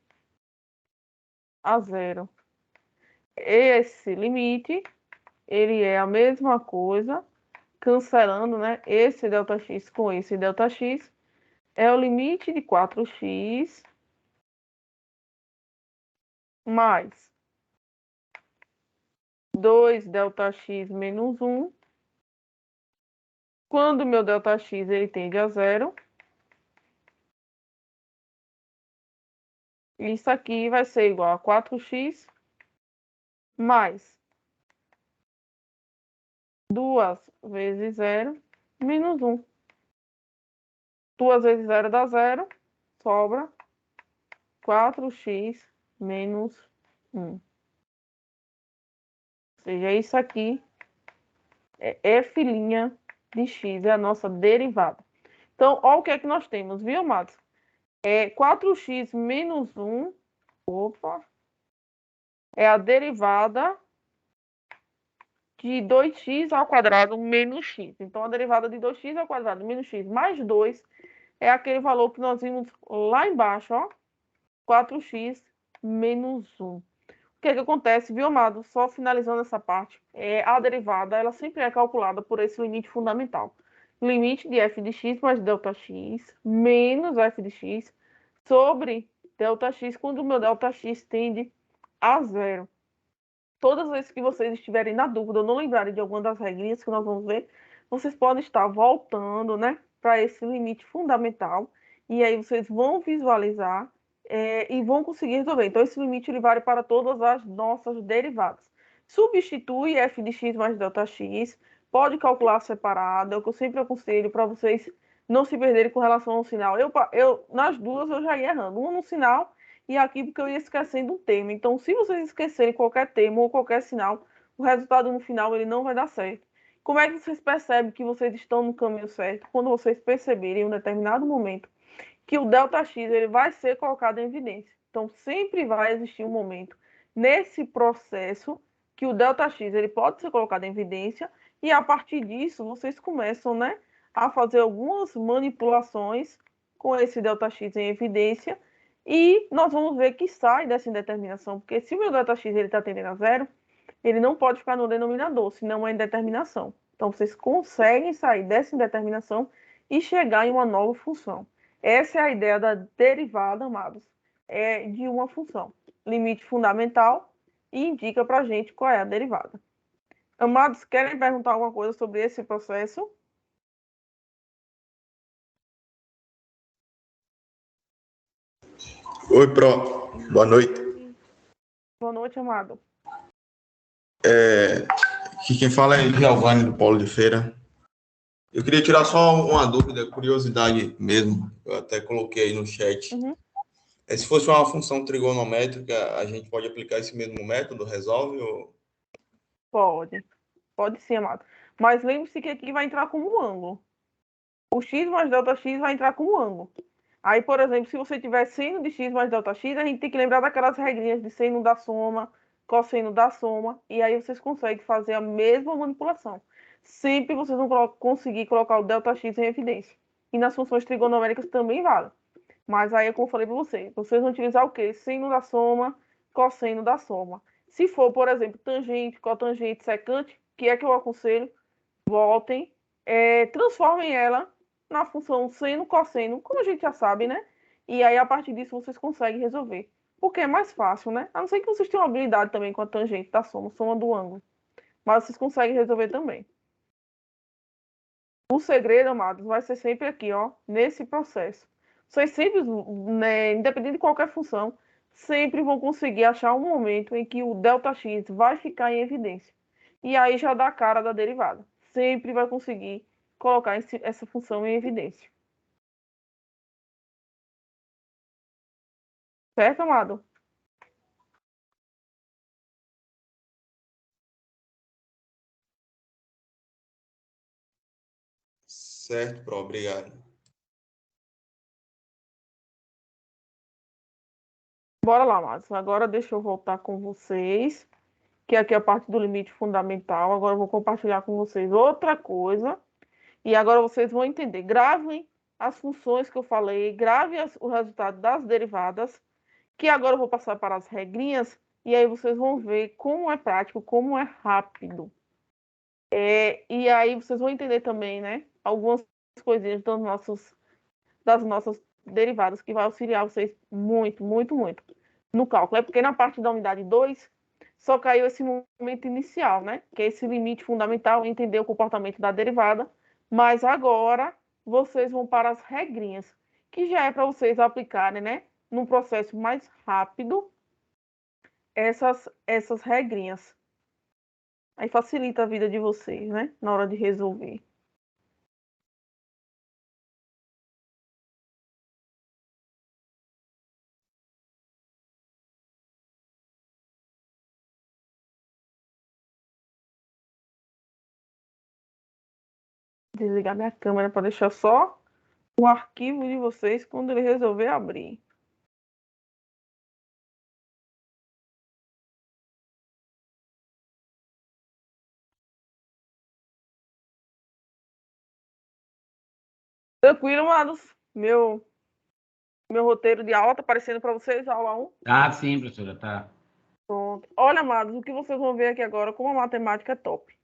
a zero. Esse limite, ele é a mesma coisa, cancelando, né? Esse ΔX com esse ΔX, é o limite de 4x mais 2 ΔX menos 1. Quando o meu ΔX ele tende a zero, isso aqui vai ser igual a 4x mais 2 vezes 0 menos 1. 2 vezes 0 dá 0, sobra 4x menos 1. Ou seja, isso aqui é f' de x, é a nossa derivada. Então, olha o que é que nós temos, viu, amados? É 4x menos 1, opa, é a derivada de 2x ao quadrado menos x. Então, a derivada de 2x ao quadrado menos x mais 2 é aquele valor que nós vimos lá embaixo, ó, 4x menos 1. O que é que acontece, viu, amado? Só finalizando essa parte, a derivada, ela sempre é calculada por esse limite fundamental. Limite de f de x mais ΔX menos f de x sobre ΔX quando o meu ΔX tende a zero. Todas as vezes que vocês estiverem na dúvida ou não lembrarem de alguma das regrinhas que nós vamos ver, vocês podem estar voltando, né, para esse limite fundamental, e aí vocês vão visualizar e vão conseguir resolver. Então, esse limite ele vale para todas as nossas derivadas. Substitui f de x mais ΔX, pode calcular separado, é o que eu sempre aconselho para vocês não se perderem com relação ao sinal. Nas duas eu já ia errando, uma no sinal e aqui porque eu ia esquecendo um termo. Então, se vocês esquecerem qualquer termo ou qualquer sinal, o resultado no final ele não vai dar certo. Como é que vocês percebem que vocês estão no caminho certo? Quando vocês perceberem em um determinado momento que o ΔX ele vai ser colocado em evidência. Então, sempre vai existir um momento nesse processo que o ΔX ele pode ser colocado em evidência e a partir disso vocês começam, né, a fazer algumas manipulações com esse ΔX em evidência e nós vamos ver que sai dessa indeterminação, porque se o meu ΔX está tendendo a zero, ele não pode ficar no denominador, senão é indeterminação. Então, vocês conseguem sair dessa indeterminação e chegar em uma nova função. Essa é a ideia da derivada, amados, de uma função. Limite fundamental e indica para a gente qual é a derivada. Amados, querem perguntar alguma coisa sobre esse processo? Oi, Pro. Boa noite. Boa noite, amado. Aqui quem fala é Giovanni, do Paulo de Feira. Eu queria tirar só uma dúvida, curiosidade mesmo. Eu até coloquei aí no chat. Uhum. Se fosse uma função trigonométrica, a gente pode aplicar esse mesmo método? Resolve? Ou... Pode sim, amado. Mas lembre-se que aqui vai entrar como um ângulo. O x mais ΔX vai entrar como ângulo. Aí, por exemplo, se você tiver seno de x mais ΔX, a gente tem que lembrar daquelas regrinhas de seno da soma, cosseno da soma, e aí vocês conseguem fazer a mesma manipulação. Sempre vocês vão conseguir colocar o ΔX em evidência. E nas funções trigonoméricas também vale. Mas aí, como eu falei para vocês vão utilizar o quê? Seno da soma, cosseno da soma. Se for, por exemplo, tangente, cotangente, secante, que é que eu aconselho? Voltem, transformem ela na função seno, cosseno, como a gente já sabe, né? E aí, a partir disso, vocês conseguem resolver. Porque é mais fácil, né? A não ser que vocês tenham habilidade também com a tangente da soma, soma do ângulo. Mas vocês conseguem resolver também. O segredo, amados, vai ser sempre aqui, ó, nesse processo. Vocês sempre, né, independente de qualquer função, sempre vão conseguir achar um momento em que o ΔX vai ficar em evidência. E aí já dá a cara da derivada. Sempre vai conseguir colocar essa função em evidência. Certo, amado? Certo, Pro. Obrigado. Bora lá, amados. Agora deixa eu voltar com vocês, que aqui é a parte do limite fundamental. Agora eu vou compartilhar com vocês outra coisa. E agora vocês vão entender. Gravem as funções que eu falei, gravem o resultado das derivadas, que agora eu vou passar para as regrinhas, e aí vocês vão ver como é prático, como é rápido. E aí vocês vão entender também, né, algumas coisinhas das nossas derivadas, que vai auxiliar vocês muito, muito, muito no cálculo. É porque na parte da unidade 2, só caiu esse momento inicial, né, que é esse limite fundamental, entender o comportamento da derivada, mas agora vocês vão para as regrinhas, que já é para vocês aplicarem, né, num processo mais rápido, essas regrinhas. Aí facilita a vida de vocês, né, na hora de resolver. Desligar minha câmera para deixar só o arquivo de vocês quando ele resolver abrir. Tranquilo, amados? Meu roteiro de aula tá aparecendo para vocês, aula 1? Ah, sim, professora, tá. Pronto. Olha, amados, o que vocês vão ver aqui agora, como a matemática é top.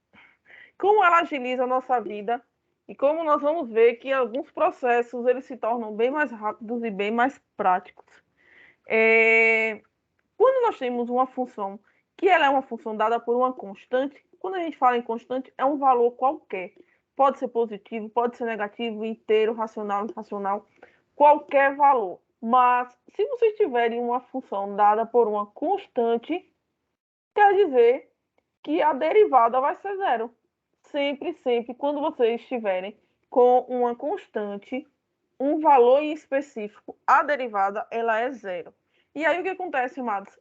Como ela agiliza a nossa vida E como nós vamos ver que alguns processos eles se tornam bem mais rápidos e bem mais práticos. Quando nós temos uma função que ela é uma função dada por uma constante, quando a gente fala em constante, é um valor qualquer. Pode ser positivo, pode ser negativo, inteiro, racional, irracional, qualquer valor. Mas se vocês tiverem uma função dada por uma constante, quer dizer que a derivada vai ser zero. Sempre, sempre, quando vocês estiverem com uma constante, um valor em específico, a derivada ela é zero. E aí o que acontece, amados?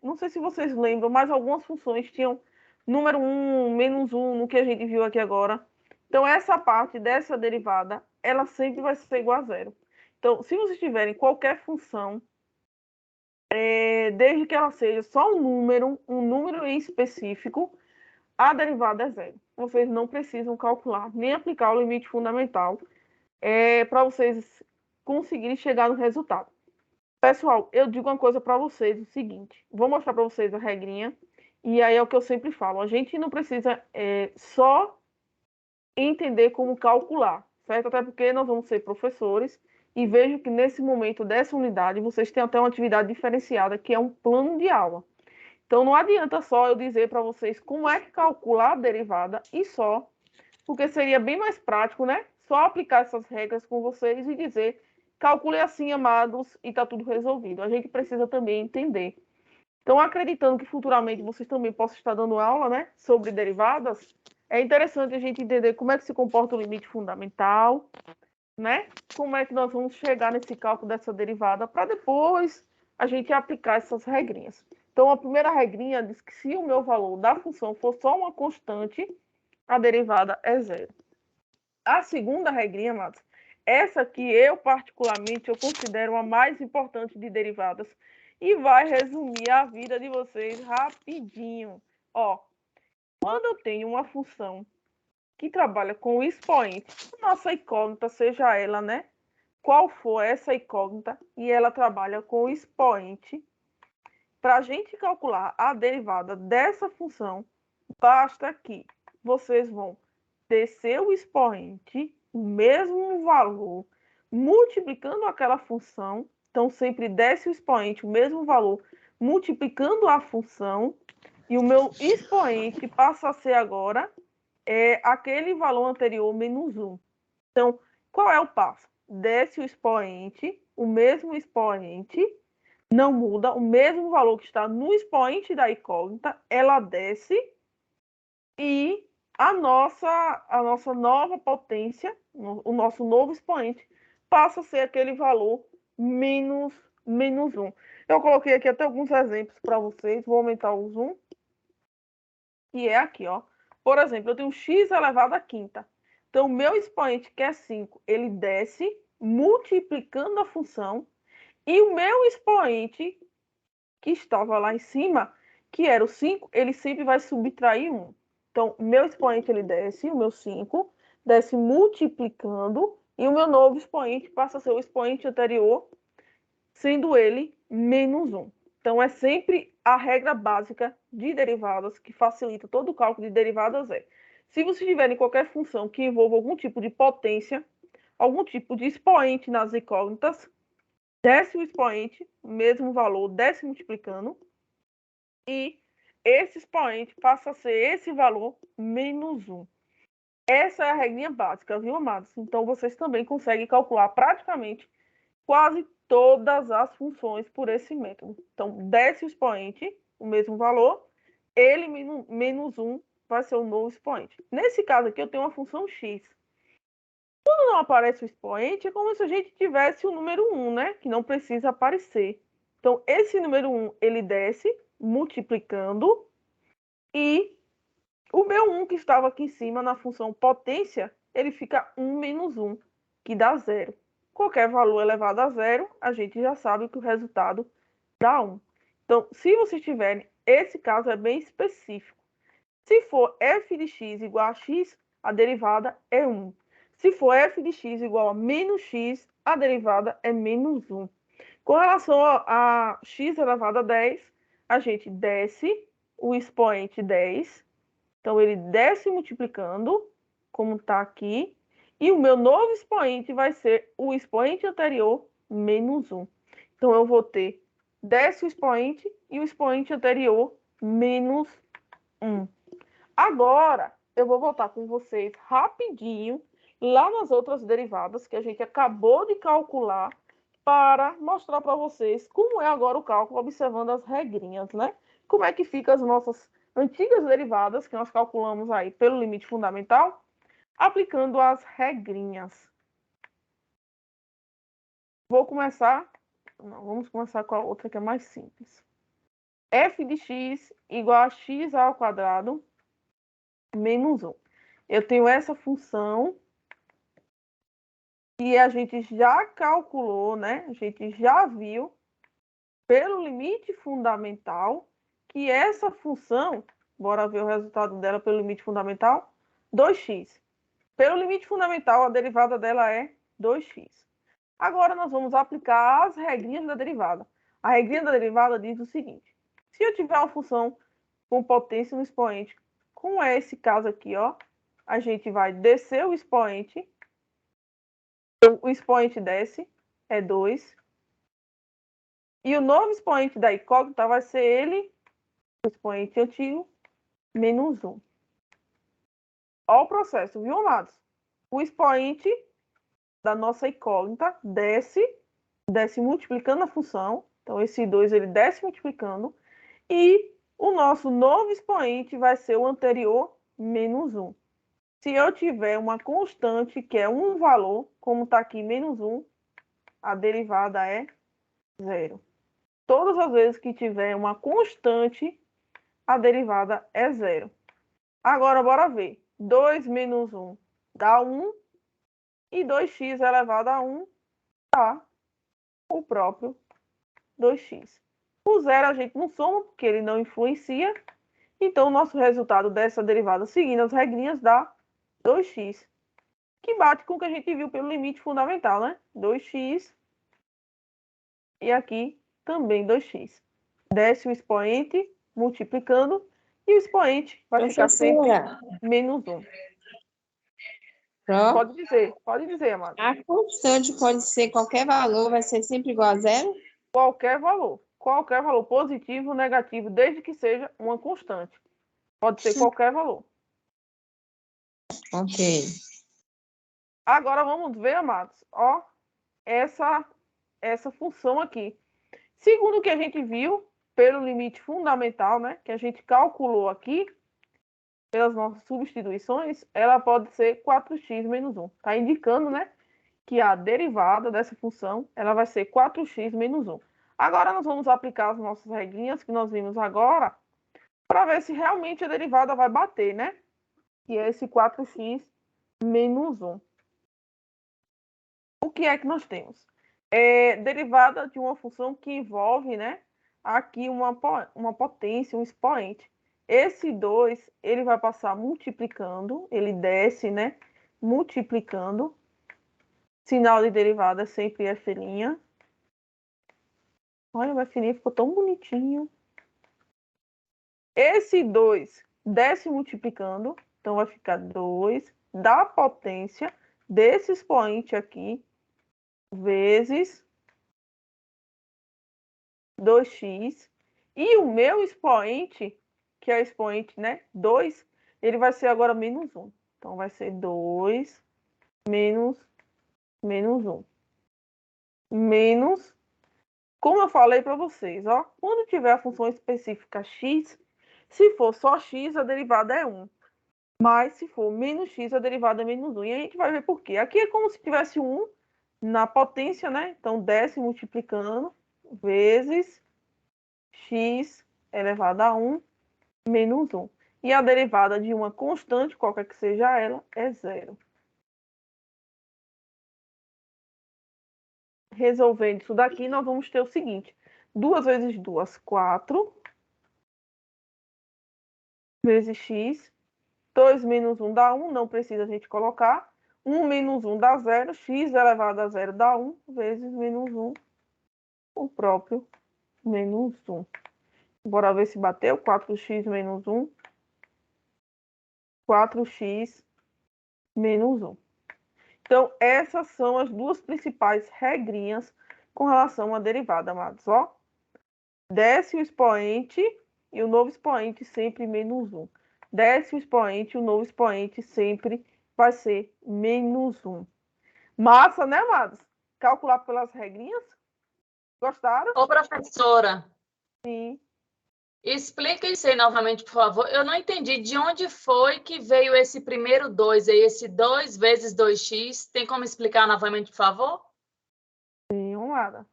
Não sei se vocês lembram, mas algumas funções tinham número 1, menos 1, no que a gente viu aqui agora. Então, essa parte dessa derivada, ela sempre vai ser igual a zero. Então, se vocês tiverem qualquer função, desde que ela seja só um número em específico, a derivada é zero. Vocês não precisam calcular nem aplicar o limite fundamental para vocês conseguirem chegar no resultado. Pessoal, eu digo uma coisa para vocês, o seguinte, vou mostrar para vocês a regrinha, e aí é o que eu sempre falo, a gente não precisa só entender como calcular, certo? Até porque nós vamos ser professores, e vejo que nesse momento dessa unidade, vocês têm até uma atividade diferenciada, que é um plano de aula. Então, não adianta só eu dizer para vocês como é que calcular a derivada e só, porque seria bem mais prático, né? Só aplicar essas regras com vocês e dizer, calcule assim, amados, e está tudo resolvido. A gente precisa também entender. Então, acreditando que futuramente vocês também possam estar dando aula, né, sobre derivadas, é interessante a gente entender como é que se comporta o limite fundamental, né? Como é que nós vamos chegar nesse cálculo dessa derivada para depois a gente aplicar essas regrinhas. Então, a primeira regrinha diz que se o meu valor da função for só uma constante, a derivada é zero. A segunda regrinha, amados, essa que eu particularmente eu considero a mais importante de derivadas e vai resumir a vida de vocês rapidinho. Ó, quando eu tenho uma função que trabalha com o expoente, nossa incógnita, seja ela, né? Qual for essa incógnita, e ela trabalha com o expoente, para a gente calcular a derivada dessa função, basta que vocês vão descer o expoente, o mesmo valor, multiplicando aquela função. Então, sempre desce o expoente, o mesmo valor, multiplicando a função, e o meu expoente passa a ser agora aquele valor anterior menos 1. Então, qual é o passo? Desce o expoente, o mesmo expoente, não muda, o mesmo valor que está no expoente da incógnita, ela desce e a nossa nova potência, o nosso novo expoente, passa a ser aquele valor menos 1. Eu coloquei aqui até alguns exemplos para vocês, vou aumentar o zoom, que é aqui, ó. Por exemplo, eu tenho x elevado à quinta. Então, o meu expoente, que é 5, ele desce multiplicando a função, e o meu expoente, que estava lá em cima, que era o 5, ele sempre vai subtrair 1. Então, o meu expoente, ele desce, o meu 5, desce multiplicando, e o meu novo expoente passa a ser o expoente anterior, sendo ele menos 1. Então, é sempre a regra básica de derivadas que facilita todo o cálculo de derivadas se vocês tiverem qualquer função que envolva algum tipo de potência, algum tipo de expoente nas incógnitas, desce o expoente, mesmo valor, desce multiplicando, e esse expoente passa a ser esse valor menos 1. Essa é a regrinha básica, viu, amados? Então, vocês também conseguem calcular praticamente quase todas as funções por esse método. Então, desce o expoente, o mesmo valor, ele menos 1 vai ser o novo expoente. Nesse caso aqui, eu tenho uma função x. Quando não aparece o expoente, é como se a gente tivesse o número 1, né? Que não precisa aparecer. Então, esse número 1, ele desce, multiplicando, e o meu 1 que estava aqui em cima na função potência, ele fica 1 menos 1, que dá 0. Qualquer valor elevado a 0, a gente já sabe que o resultado dá 1. Então, se vocês tiverem, esse caso é bem específico. Se for f de x igual a x, a derivada é 1. Se for f de x igual a menos x, a derivada é menos 1. Com relação a x elevado a 10, a gente desce o expoente 10. Então, ele desce multiplicando, como está aqui, E o meu novo expoente vai ser o expoente anterior menos 1. Então, eu vou ter décimo expoente e o expoente anterior menos 1. Agora, eu vou voltar com vocês rapidinho lá nas outras derivadas que a gente acabou de calcular para mostrar para vocês como é agora o cálculo, observando as regrinhas, né? Como é que ficam as nossas antigas derivadas que nós calculamos aí pelo limite fundamental, aplicando as regrinhas. Vamos começar com a outra que é mais simples. F de x igual a x ao quadrado menos 1. Eu tenho essa função que a gente já calculou, né? A gente já viu pelo limite fundamental que essa função, bora ver o resultado dela pelo limite fundamental, 2x. Pelo limite fundamental, a derivada dela é 2x. Agora, nós vamos aplicar as regrinhas da derivada. A regrinha da derivada diz o seguinte: se eu tiver uma função com potência no expoente, como é esse caso aqui, ó, a gente vai descer o expoente. O expoente desce, é 2. E o novo expoente da incógnita vai ser ele, o expoente antigo, menos 1. Olha o processo, viu, amados? O expoente da nossa incógnita desce multiplicando a função. Então, esse 2 ele desce multiplicando. E o nosso novo expoente vai ser o anterior, menos 1. Se eu tiver uma constante que é um valor, como está aqui, menos 1, a derivada é 0. Todas as vezes que tiver uma constante, a derivada é 0. Agora, bora ver. 2 menos 1 dá 1. E 2x elevado a 1 dá o próprio 2x. O zero a gente não soma, porque ele não influencia. Então, o nosso resultado dessa derivada, seguindo as regrinhas, dá 2x. Que bate com o que a gente viu pelo limite fundamental, né? 2x. E aqui também 2x. Desce o expoente, multiplicando. E o expoente vai ficar sempre menos 1. Pode dizer, amado. A constante pode ser qualquer valor, vai ser sempre igual a 0? Qualquer valor positivo ou negativo, desde que seja uma constante. Pode ser qualquer valor. Ok. Agora vamos ver, amados, ó, essa função aqui. Segundo o que a gente viu pelo limite fundamental, né, que a gente calculou aqui, pelas nossas substituições, ela pode ser 4x menos 1. Está indicando, né, que a derivada dessa função ela vai ser 4x menos 1. Agora nós vamos aplicar as nossas regrinhas que nós vimos agora para ver se realmente a derivada vai bater, né? Que é esse 4x menos 1. O que é que nós temos? Derivada de uma função que envolve, né, aqui uma potência, um expoente. Esse 2, ele vai passar multiplicando, ele desce, né, multiplicando. Sinal de derivada sempre é F'. Olha, o F' ficou tão bonitinho. Esse 2 desce multiplicando, então vai ficar 2 da potência desse expoente aqui, vezes 2x. E o meu expoente, que é o expoente, né, 2, ele vai ser agora menos 1. Então, vai ser 2 menos 1. Menos, como eu falei para vocês, ó, quando tiver a função específica x, se for só x, a derivada é 1. Mas se for menos x, a derivada é menos 1. E a gente vai ver por quê. Aqui é como se tivesse 1 na potência, né? Então, desce multiplicando, vezes x elevado a 1 menos 1. E a derivada de uma constante, qualquer que seja ela, é 0. Resolvendo isso daqui, nós vamos ter o seguinte. 2 vezes 2, 4. Vezes x. 2 menos 1 dá 1, não precisa a gente colocar. 1 menos 1 dá 0. X elevado a 0 dá 1, vezes menos 1, o próprio menos 1. Bora ver se bateu. 4x menos 1. 4x menos 1. Então, essas são as duas principais regrinhas com relação à derivada, amados. Ó, desce o expoente e o novo expoente sempre menos 1. Desce o expoente e o novo expoente sempre vai ser menos 1. Massa, né, amados? Calcular pelas regrinhas? Gostaram? Ô, professora, Sim. explica isso aí novamente, por favor. Eu não entendi de onde foi que veio esse primeiro 2 aí, esse 2 vezes 2x. Tem como explicar novamente, por favor? Sim, nada.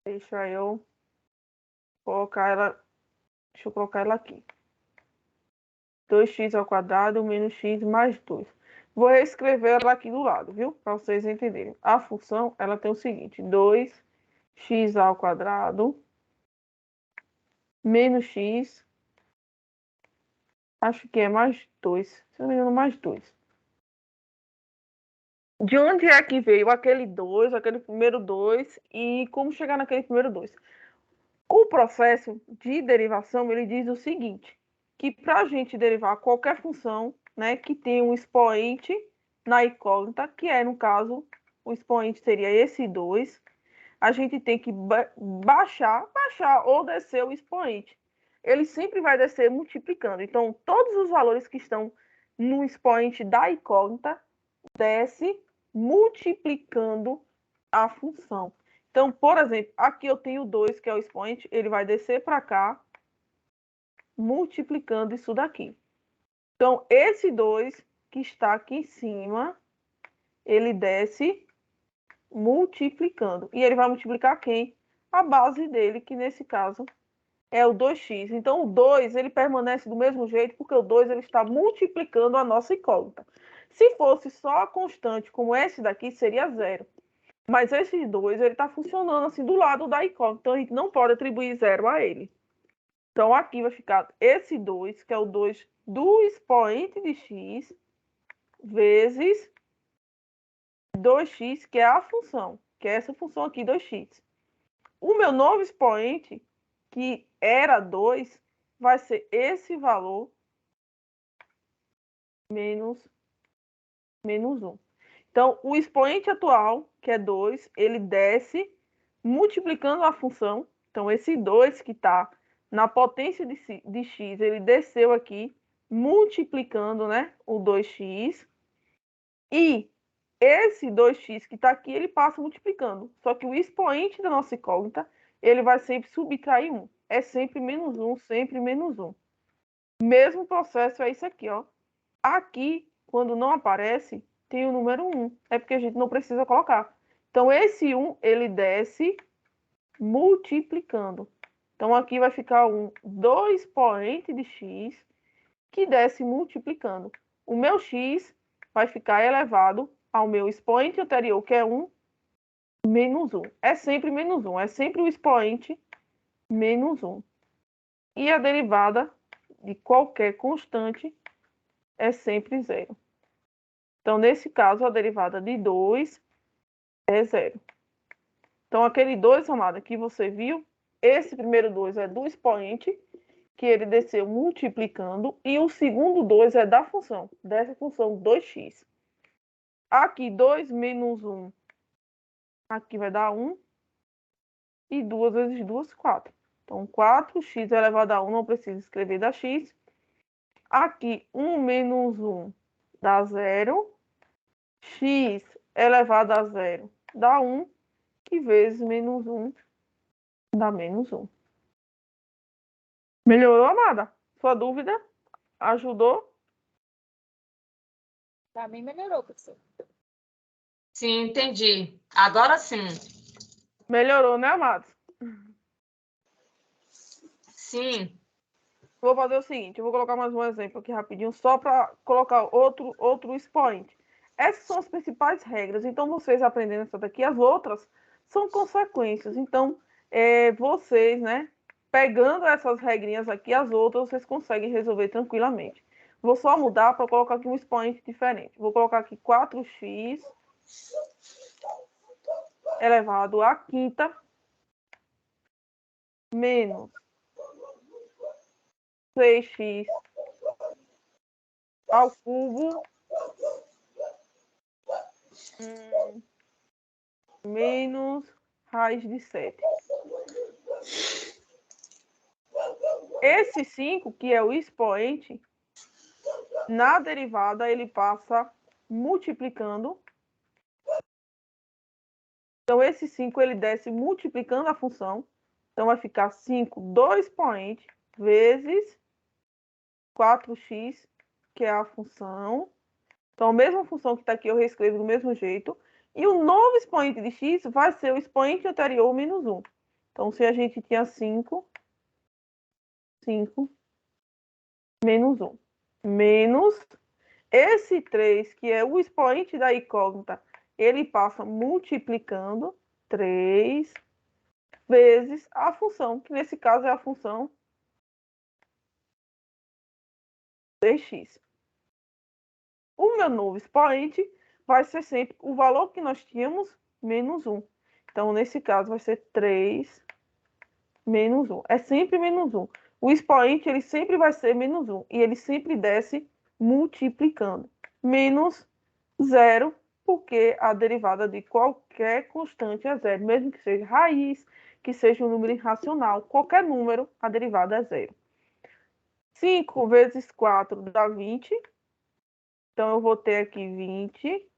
Deixa eu colocar ela. Deixa eu colocar ela aqui. 2x ao quadrado menos x mais 2. Vou reescrever ela aqui do lado, viu? Para vocês entenderem. A função, ela tem o seguinte. 2x ao quadrado menos x. Acho que é mais 2. Se não me engano, mais 2. De onde é que veio aquele 2, aquele primeiro 2 e como chegar naquele primeiro 2? O processo de derivação, ele diz o seguinte, que para a gente derivar qualquer função, né, que tenha um expoente na incógnita, que é, no caso, o expoente seria esse 2, a gente tem que baixar ou descer o expoente. Ele sempre vai descer multiplicando. Então, todos os valores que estão no expoente da incógnita desce multiplicando a função. Então, por exemplo, aqui eu tenho 2, que é o expoente, ele vai descer para cá, multiplicando isso daqui. Então, esse 2 que está aqui em cima, ele desce multiplicando. E ele vai multiplicar quem? A base dele, que nesse caso é o 2x. Então, o 2 ele permanece do mesmo jeito, porque o 2 ele está multiplicando a nossa incógnita. Se fosse só a constante, como esse daqui, seria 0. Mas esse 2 ele está funcionando assim do lado da incógnita. Então, a gente não pode atribuir 0 a ele. Então, aqui vai ficar esse 2, que é o 2 do expoente de x, vezes 2x, que é a função, que é essa função aqui, 2x. O meu novo expoente, que era 2, vai ser esse valor menos 1. Então, o expoente atual, que é 2, ele desce multiplicando a função. Então, esse 2 que está na potência de x, ele desceu aqui, multiplicando, né, o 2x. E esse 2x que está aqui, ele passa multiplicando. Só que o expoente da nossa incógnita, ele vai sempre subtrair 1. É sempre menos 1, sempre menos 1. Mesmo processo é isso aqui, ó. Aqui, quando não aparece, tem o número 1. É porque a gente não precisa colocar. Então, esse 1, ele desce multiplicando. Então, aqui vai ficar do expoente de x, que desce multiplicando. O meu x vai ficar elevado ao meu expoente anterior, que é 1, menos 1. É sempre menos 1. É sempre o expoente menos 1. E a derivada de qualquer constante é sempre 0. Então, nesse caso, a derivada de 2 é 0. Então, aquele 2, amada, que você viu, esse primeiro 2 é do expoente, que ele desceu multiplicando, e o segundo 2 é da função, dessa função 2x. Aqui, 2 menos 1, aqui vai dar 1, e 2 vezes 2, 4. Então, 4x elevado a 1, não precisa escrever da x. Aqui, 1 menos 1 dá 0. X elevado a 0 dá 1, que vezes menos 1 dá menos 1. Melhorou, amada? Sua dúvida? Ajudou? Para mim melhorou, professor. Sim, entendi. Agora sim. Melhorou, né, amados? Sim. Vou fazer o seguinte, eu vou colocar mais um exemplo aqui rapidinho, só para colocar outro expoente. Essas são as principais regras, então vocês aprendendo essa daqui, as outras são consequências. Então, vocês, né, pegando essas regrinhas aqui, as outras vocês conseguem resolver tranquilamente. Vou só mudar para colocar aqui um expoente diferente. Vou colocar aqui 4x elevado à quinta menos 6x ao cubo Menos raiz de 7. Esse 5, que é o expoente, na derivada ele passa multiplicando. Então, esse 5 ele desce multiplicando a função. Então, vai ficar 5 do expoente vezes 4x, que é a função. Então, a mesma função que está aqui eu reescrevo do mesmo jeito. E o novo expoente de x vai ser o expoente anterior menos 1. Então, se a gente tinha 5 menos 1. Menos esse 3, que é o expoente da incógnita, ele passa multiplicando 3 vezes a função, que nesse caso é a função dx. O meu novo expoente vai ser sempre o valor que nós tínhamos, menos 1. Então, nesse caso, vai ser 3 menos 1. É sempre menos 1. O expoente, ele sempre vai ser menos 1. E ele sempre desce multiplicando. Menos 0, porque a derivada de qualquer constante é 0. Mesmo que seja raiz, que seja um número irracional. Qualquer número, a derivada é 0. 5 vezes 4 dá 20. Então, eu vou ter aqui 20x.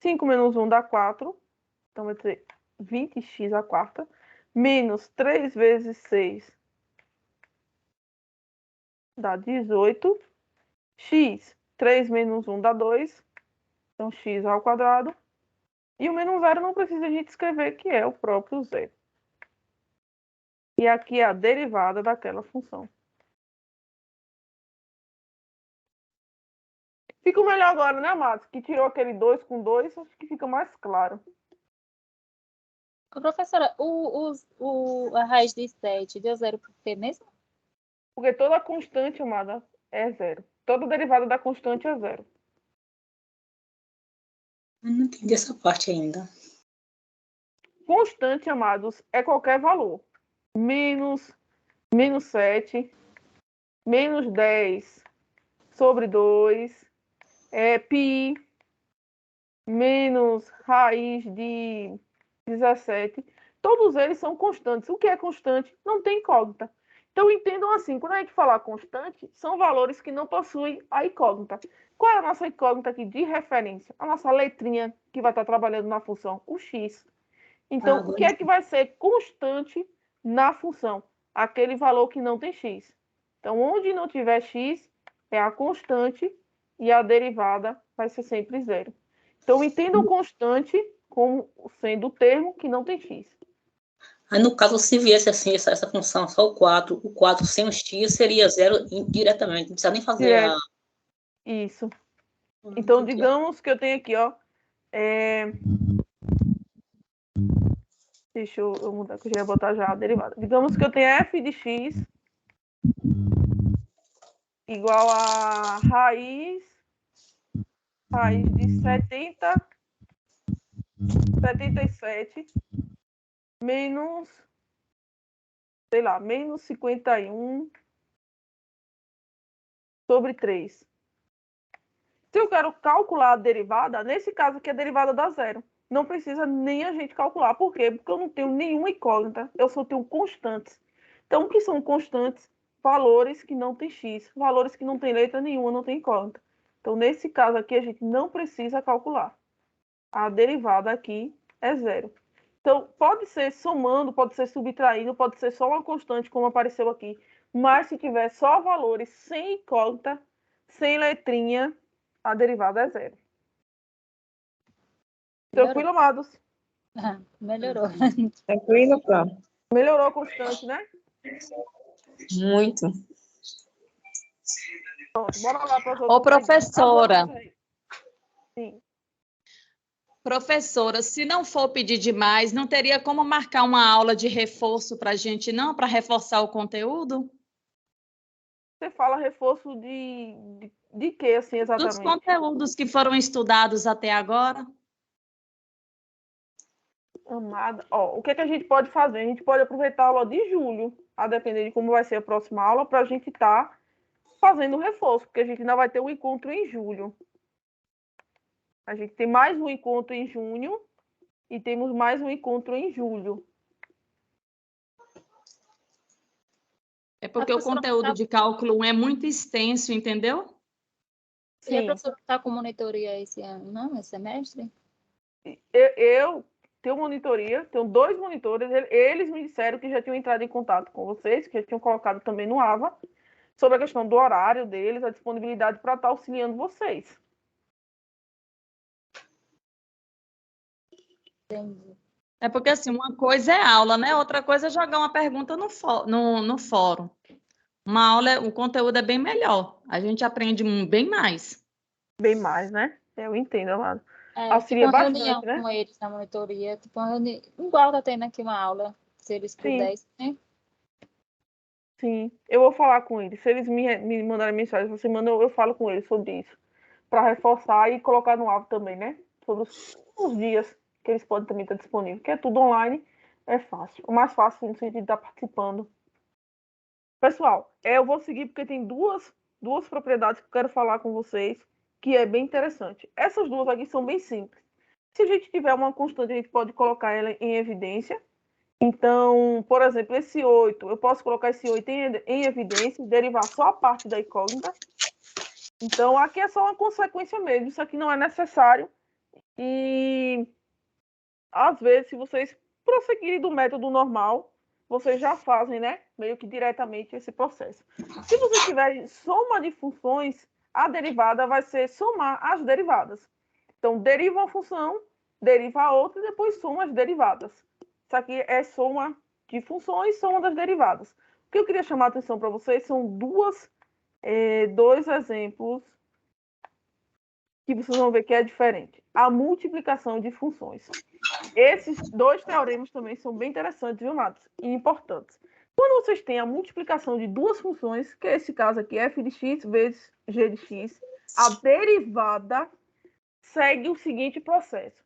5 menos 1 dá 4. Então, vai ter 20x à quarta. Menos 3 vezes 6 dá 18. X, 3 menos 1 dá 2. Então, x ao quadrado. E o menos 0 não precisa a gente escrever, que é o próprio zero. E aqui é a derivada daquela função. Fica melhor agora, né, Matos? Que tirou aquele 2 com 2, acho que fica mais claro. Professora, a raiz de 7 deu 0 por quê mesmo? Porque toda constante, amada, é 0. Toda derivada da constante é 0. Eu não entendi essa parte ainda. Constante, amados, é qualquer valor. Menos 7, menos 10 sobre 2, π, menos raiz de 17. Todos eles são constantes. O que é constante? Não tem incógnita. Então, entendam assim, quando a gente falar constante, são valores que não possuem a incógnita. Qual é a nossa incógnita aqui de referência? A nossa letrinha que vai estar trabalhando na função, o x. Então, o que é que vai ser constante na função? Aquele valor que não tem x. Então, onde não tiver x, é a constante e a derivada vai ser sempre 0. Então, entendam constante como sendo o termo que não tem x. Aí, no caso, se viesse assim, essa função, só o 4 sem o x seria 0 diretamente, não precisa nem fazer Isso. Então, digamos que eu tenho aqui, ó, deixa eu mudar, que eu já ia botar já a derivada. Digamos que eu tenho f de x igual a raiz de 77 menos, sei lá, menos 51 sobre 3. Se eu quero calcular a derivada, nesse caso aqui a derivada dá 0. Não precisa nem a gente calcular. Por quê? Porque eu não tenho nenhuma incógnita, eu só tenho constantes. Então, o que são constantes? Valores que não tem x, valores que não tem letra nenhuma, não tem incógnita. Então, nesse caso aqui, a gente não precisa calcular. A derivada aqui é 0. Então, pode ser somando, pode ser subtraindo, pode ser só uma constante, como apareceu aqui. Mas se tiver só valores sem incógnita, sem letrinha, a derivada é 0. Tranquilo, amados? Melhorou. Tranquilo, Pro? Melhorou a constante, né? Muito. Pronto, bora lá para as outras. Ô, professora. Sim. Professora, se não for pedir demais, não teria como marcar uma aula de reforço para a gente, não? Para reforçar o conteúdo? Você fala reforço de quê, assim, exatamente? Dos conteúdos que foram estudados até agora. Amada, ó, o que a gente pode fazer? A gente pode aproveitar a aula de julho, a depender de como vai ser a próxima aula, para a gente estar fazendo o reforço, porque a gente ainda vai ter um encontro em julho. A gente tem mais um encontro em junho e temos mais um encontro em julho. É porque o conteúdo de cálculo 1 é muito extenso, entendeu? E a Sim. professora está com monitoria esse ano, não? Esse semestre? Eu tenho monitoria, tenho 2 monitores. Eles me disseram que já tinham entrado em contato com vocês, que já tinham colocado também no AVA, sobre a questão do horário deles, a disponibilidade para estar auxiliando vocês. Entendi. É porque, assim, uma coisa é aula, né? Outra coisa é jogar uma pergunta no fórum. Uma aula, o conteúdo é bem melhor. A gente aprende bem mais. Bem mais, né? Eu entendo, Amado. Tipo Auxilia uma bastante, reunião né? com eles na monitoria, tipo uma reunião, igual tá tendo aqui uma aula, se eles pudessem, né? Sim, eu vou falar com eles. Se eles me mandarem mensagem, você manda, eu falo com eles sobre isso. Para reforçar e colocar no AVA também, né? Sobre os dias que eles podem também estar disponíveis. Porque é tudo online, é fácil. O mais fácil no sentido de estar participando. Pessoal, eu vou seguir porque tem duas propriedades que eu quero falar com vocês, que é bem interessante. Essas duas aqui são bem simples. Se a gente tiver uma constante, a gente pode colocar ela em evidência. Então, por exemplo, esse 8, eu posso colocar esse 8 em evidência e derivar só a parte da incógnita. Então, aqui é só uma consequência mesmo. Isso aqui não é necessário. E, às vezes, se vocês prosseguirem do método normal, vocês já fazem, né? Meio que diretamente esse processo. Se vocês tiverem soma de funções, a derivada vai ser somar as derivadas. Então, deriva uma função, deriva a outra e depois soma as derivadas. Isso aqui é soma de funções, soma das derivadas. O que eu queria chamar a atenção para vocês são dois exemplos que vocês vão ver que é diferente. A multiplicação de funções. Esses 2 teoremas também são bem interessantes, viu, Matos? E importantes. Quando vocês têm a multiplicação de 2 funções, que é esse caso aqui, f de x vezes g de x, a derivada segue o seguinte processo.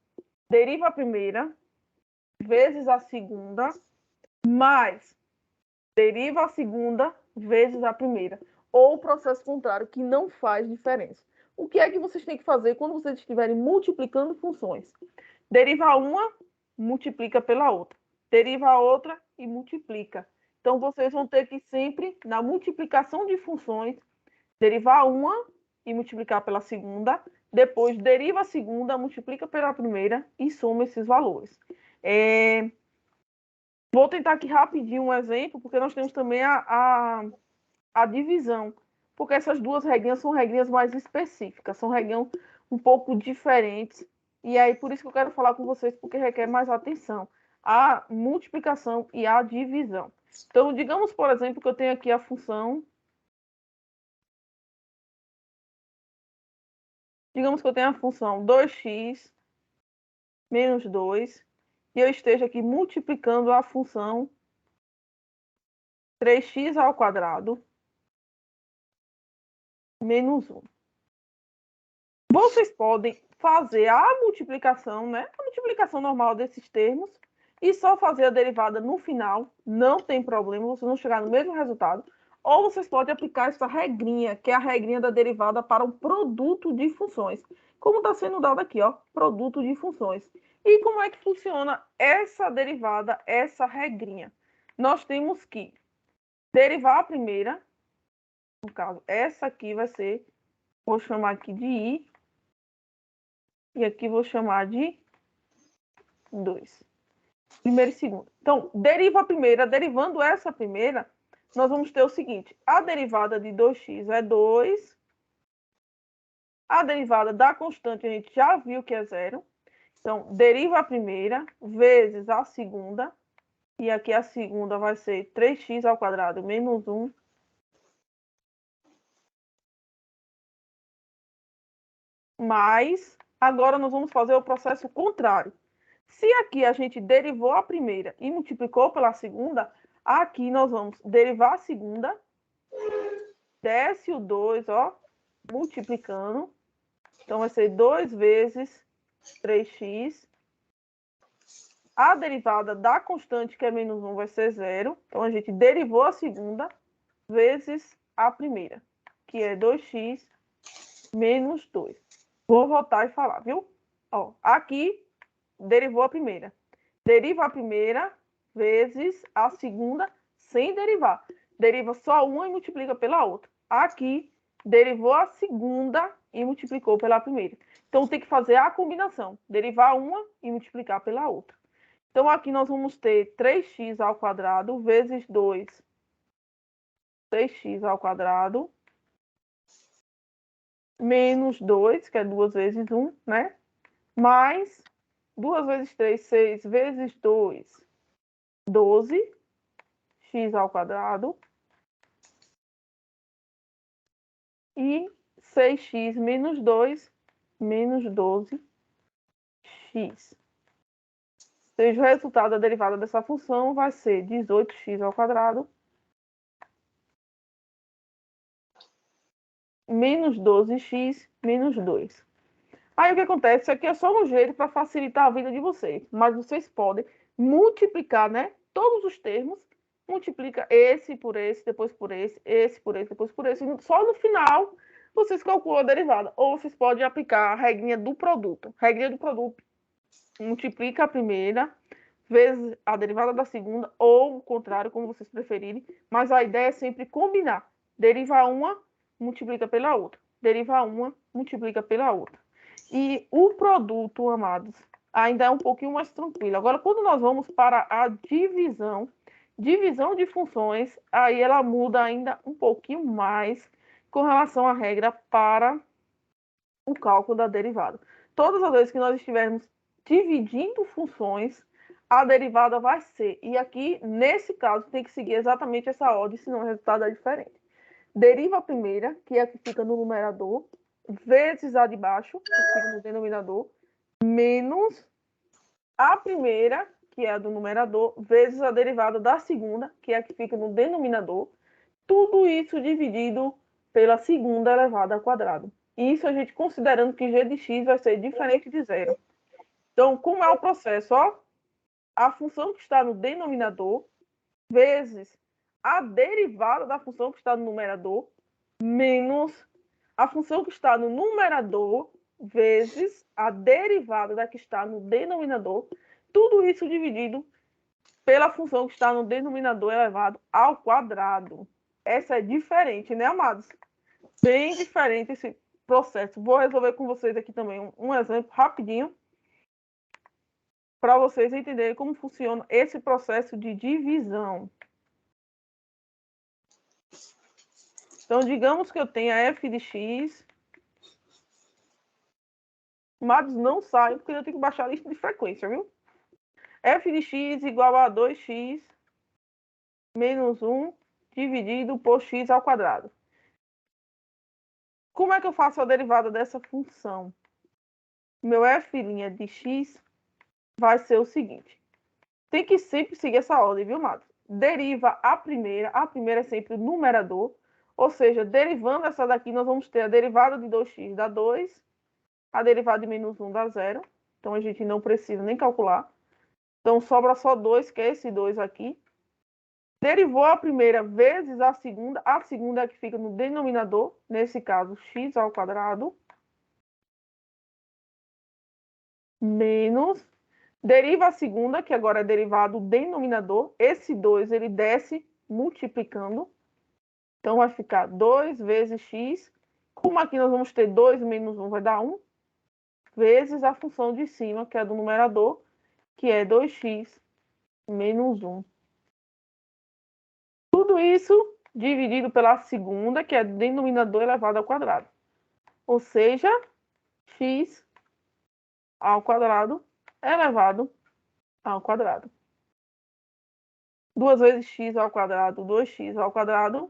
Deriva a primeira vezes a segunda, mais deriva a segunda vezes a primeira. Ou o processo contrário, que não faz diferença. O que é que vocês têm que fazer quando vocês estiverem multiplicando funções? Deriva uma, multiplica pela outra. Deriva a outra e multiplica. Então, vocês vão ter que sempre, na multiplicação de funções, derivar uma e multiplicar pela segunda. Depois, deriva a segunda, multiplica pela primeira e soma esses valores. Vou tentar aqui rapidinho um exemplo, porque nós temos também a divisão. Porque essas duas regrinhas são regrinhas mais específicas, são regrinhas um pouco diferentes. E aí, por isso que eu quero falar com vocês, porque requer mais atenção. A multiplicação e a divisão. Então, digamos, por exemplo, que eu tenho aqui a função. Digamos que eu tenho a função 2x menos 2, e eu esteja aqui multiplicando a função 3x ao quadrado menos 1. Vocês podem fazer a multiplicação, né? A multiplicação normal desses termos e só fazer a derivada no final, não tem problema, vocês vão chegar no mesmo resultado. Ou vocês podem aplicar essa regrinha, que é a regrinha da derivada para um produto de funções. Como está sendo dado aqui, ó, produto de funções. E como é que funciona essa derivada, essa regrinha? Nós temos que derivar a primeira, no caso, essa aqui vai ser, vou chamar aqui de I, e aqui vou chamar de 2. Primeira e segunda. Então, deriva a primeira. Derivando essa primeira, nós vamos ter o seguinte. A derivada de 2x é 2. A derivada da constante a gente já viu que é 0. Então, deriva a primeira vezes a segunda. E aqui a segunda vai ser 3x ao quadrado menos 1. Mas, agora nós vamos fazer o processo contrário. Se aqui a gente derivou a primeira e multiplicou pela segunda, aqui nós vamos derivar a segunda, desce o 2, ó, multiplicando. Então, vai ser 2 vezes 3x. A derivada da constante, que é menos 1, vai ser 0. Então, a gente derivou a segunda vezes a primeira, que é 2x menos 2. Vou voltar e falar, viu? Ó, aqui, derivou a primeira. Deriva a primeira vezes a segunda sem derivar. Deriva só uma e multiplica pela outra. Aqui, derivou a segunda e multiplicou pela primeira. Então, tem que fazer a combinação. Derivar uma e multiplicar pela outra. Então, aqui nós vamos ter 3x ao quadrado vezes 2. 6x ao quadrado. Menos 2, que é 2 vezes 1, né? Mais 2 vezes 3, 6 vezes 2, 12. X ao quadrado. E 6x menos 2, menos 12x. Ou seja, o resultado da derivada dessa função vai ser 18x ao quadrado menos 12x menos 2. Aí o que acontece? Isso aqui é só um jeito para facilitar a vida de vocês. Mas vocês podem multiplicar, né? Todos os termos. Multiplica esse por esse, depois por esse por esse, depois por esse. Só no final vocês calculam a derivada. Ou vocês podem aplicar a regrinha do produto. Regrinha do produto. Multiplica a primeira vezes a derivada da segunda, ou o contrário, como vocês preferirem. Mas a ideia é sempre combinar. Deriva uma, multiplica pela outra. Deriva uma, multiplica pela outra. E o produto, amados, ainda é um pouquinho mais tranquilo. Agora, quando nós vamos para a divisão de funções, aí ela muda ainda um pouquinho mais com relação à regra para o cálculo da derivada. Todas as vezes que nós estivermos dividindo funções, a derivada vai ser. E aqui, nesse caso, tem que seguir exatamente essa ordem, senão o resultado é diferente. Deriva a primeira, que é a que fica no numerador, vezes a de baixo, que fica no denominador, menos a primeira, que é a do numerador, vezes a derivada da segunda, que é a que fica no denominador. Tudo isso dividido pela segunda elevada ao quadrado. Isso a gente considerando que g de x vai ser diferente de zero. Então, como é o processo? Ó, a função que está no denominador vezes a derivada da função que está no numerador menos a função que está no numerador vezes a derivada da que está no denominador. Tudo isso dividido pela função que está no denominador elevado ao quadrado. Essa é diferente, né, amados? Bem diferente esse processo. Vou resolver com vocês aqui também um exemplo rapidinho para vocês entenderem como funciona esse processo de divisão. Então, digamos que eu tenha f de x. Amados, não saiam, porque eu tenho que baixar a lista de frequência, viu? F de x igual a 2x menos 1 dividido por x ao quadrado. Como é que eu faço a derivada dessa função? Meu f' de x vai ser o seguinte. Tem que sempre seguir essa ordem, viu, amados? Deriva a primeira é sempre o numerador, ou seja, derivando essa daqui, nós vamos ter a derivada de 2x dá 2, a derivada de menos 1 dá 0, então a gente não precisa nem calcular. Então, sobra só 2, que é esse 2 aqui. Derivou a primeira vezes a segunda é a que fica no denominador, nesse caso, x ao quadrado, menos, deriva a segunda, que agora é derivado do denominador, esse 2 ele desce multiplicando, então vai ficar 2 vezes x, como aqui nós vamos ter 2 menos 1 vai dar 1, vezes a função de cima, que é do numerador, que é 2x menos 1. Tudo isso dividido pela segunda, que é denominador elevado ao quadrado. Ou seja, x ao quadrado elevado ao quadrado. 2 vezes x ao quadrado, 2x ao quadrado.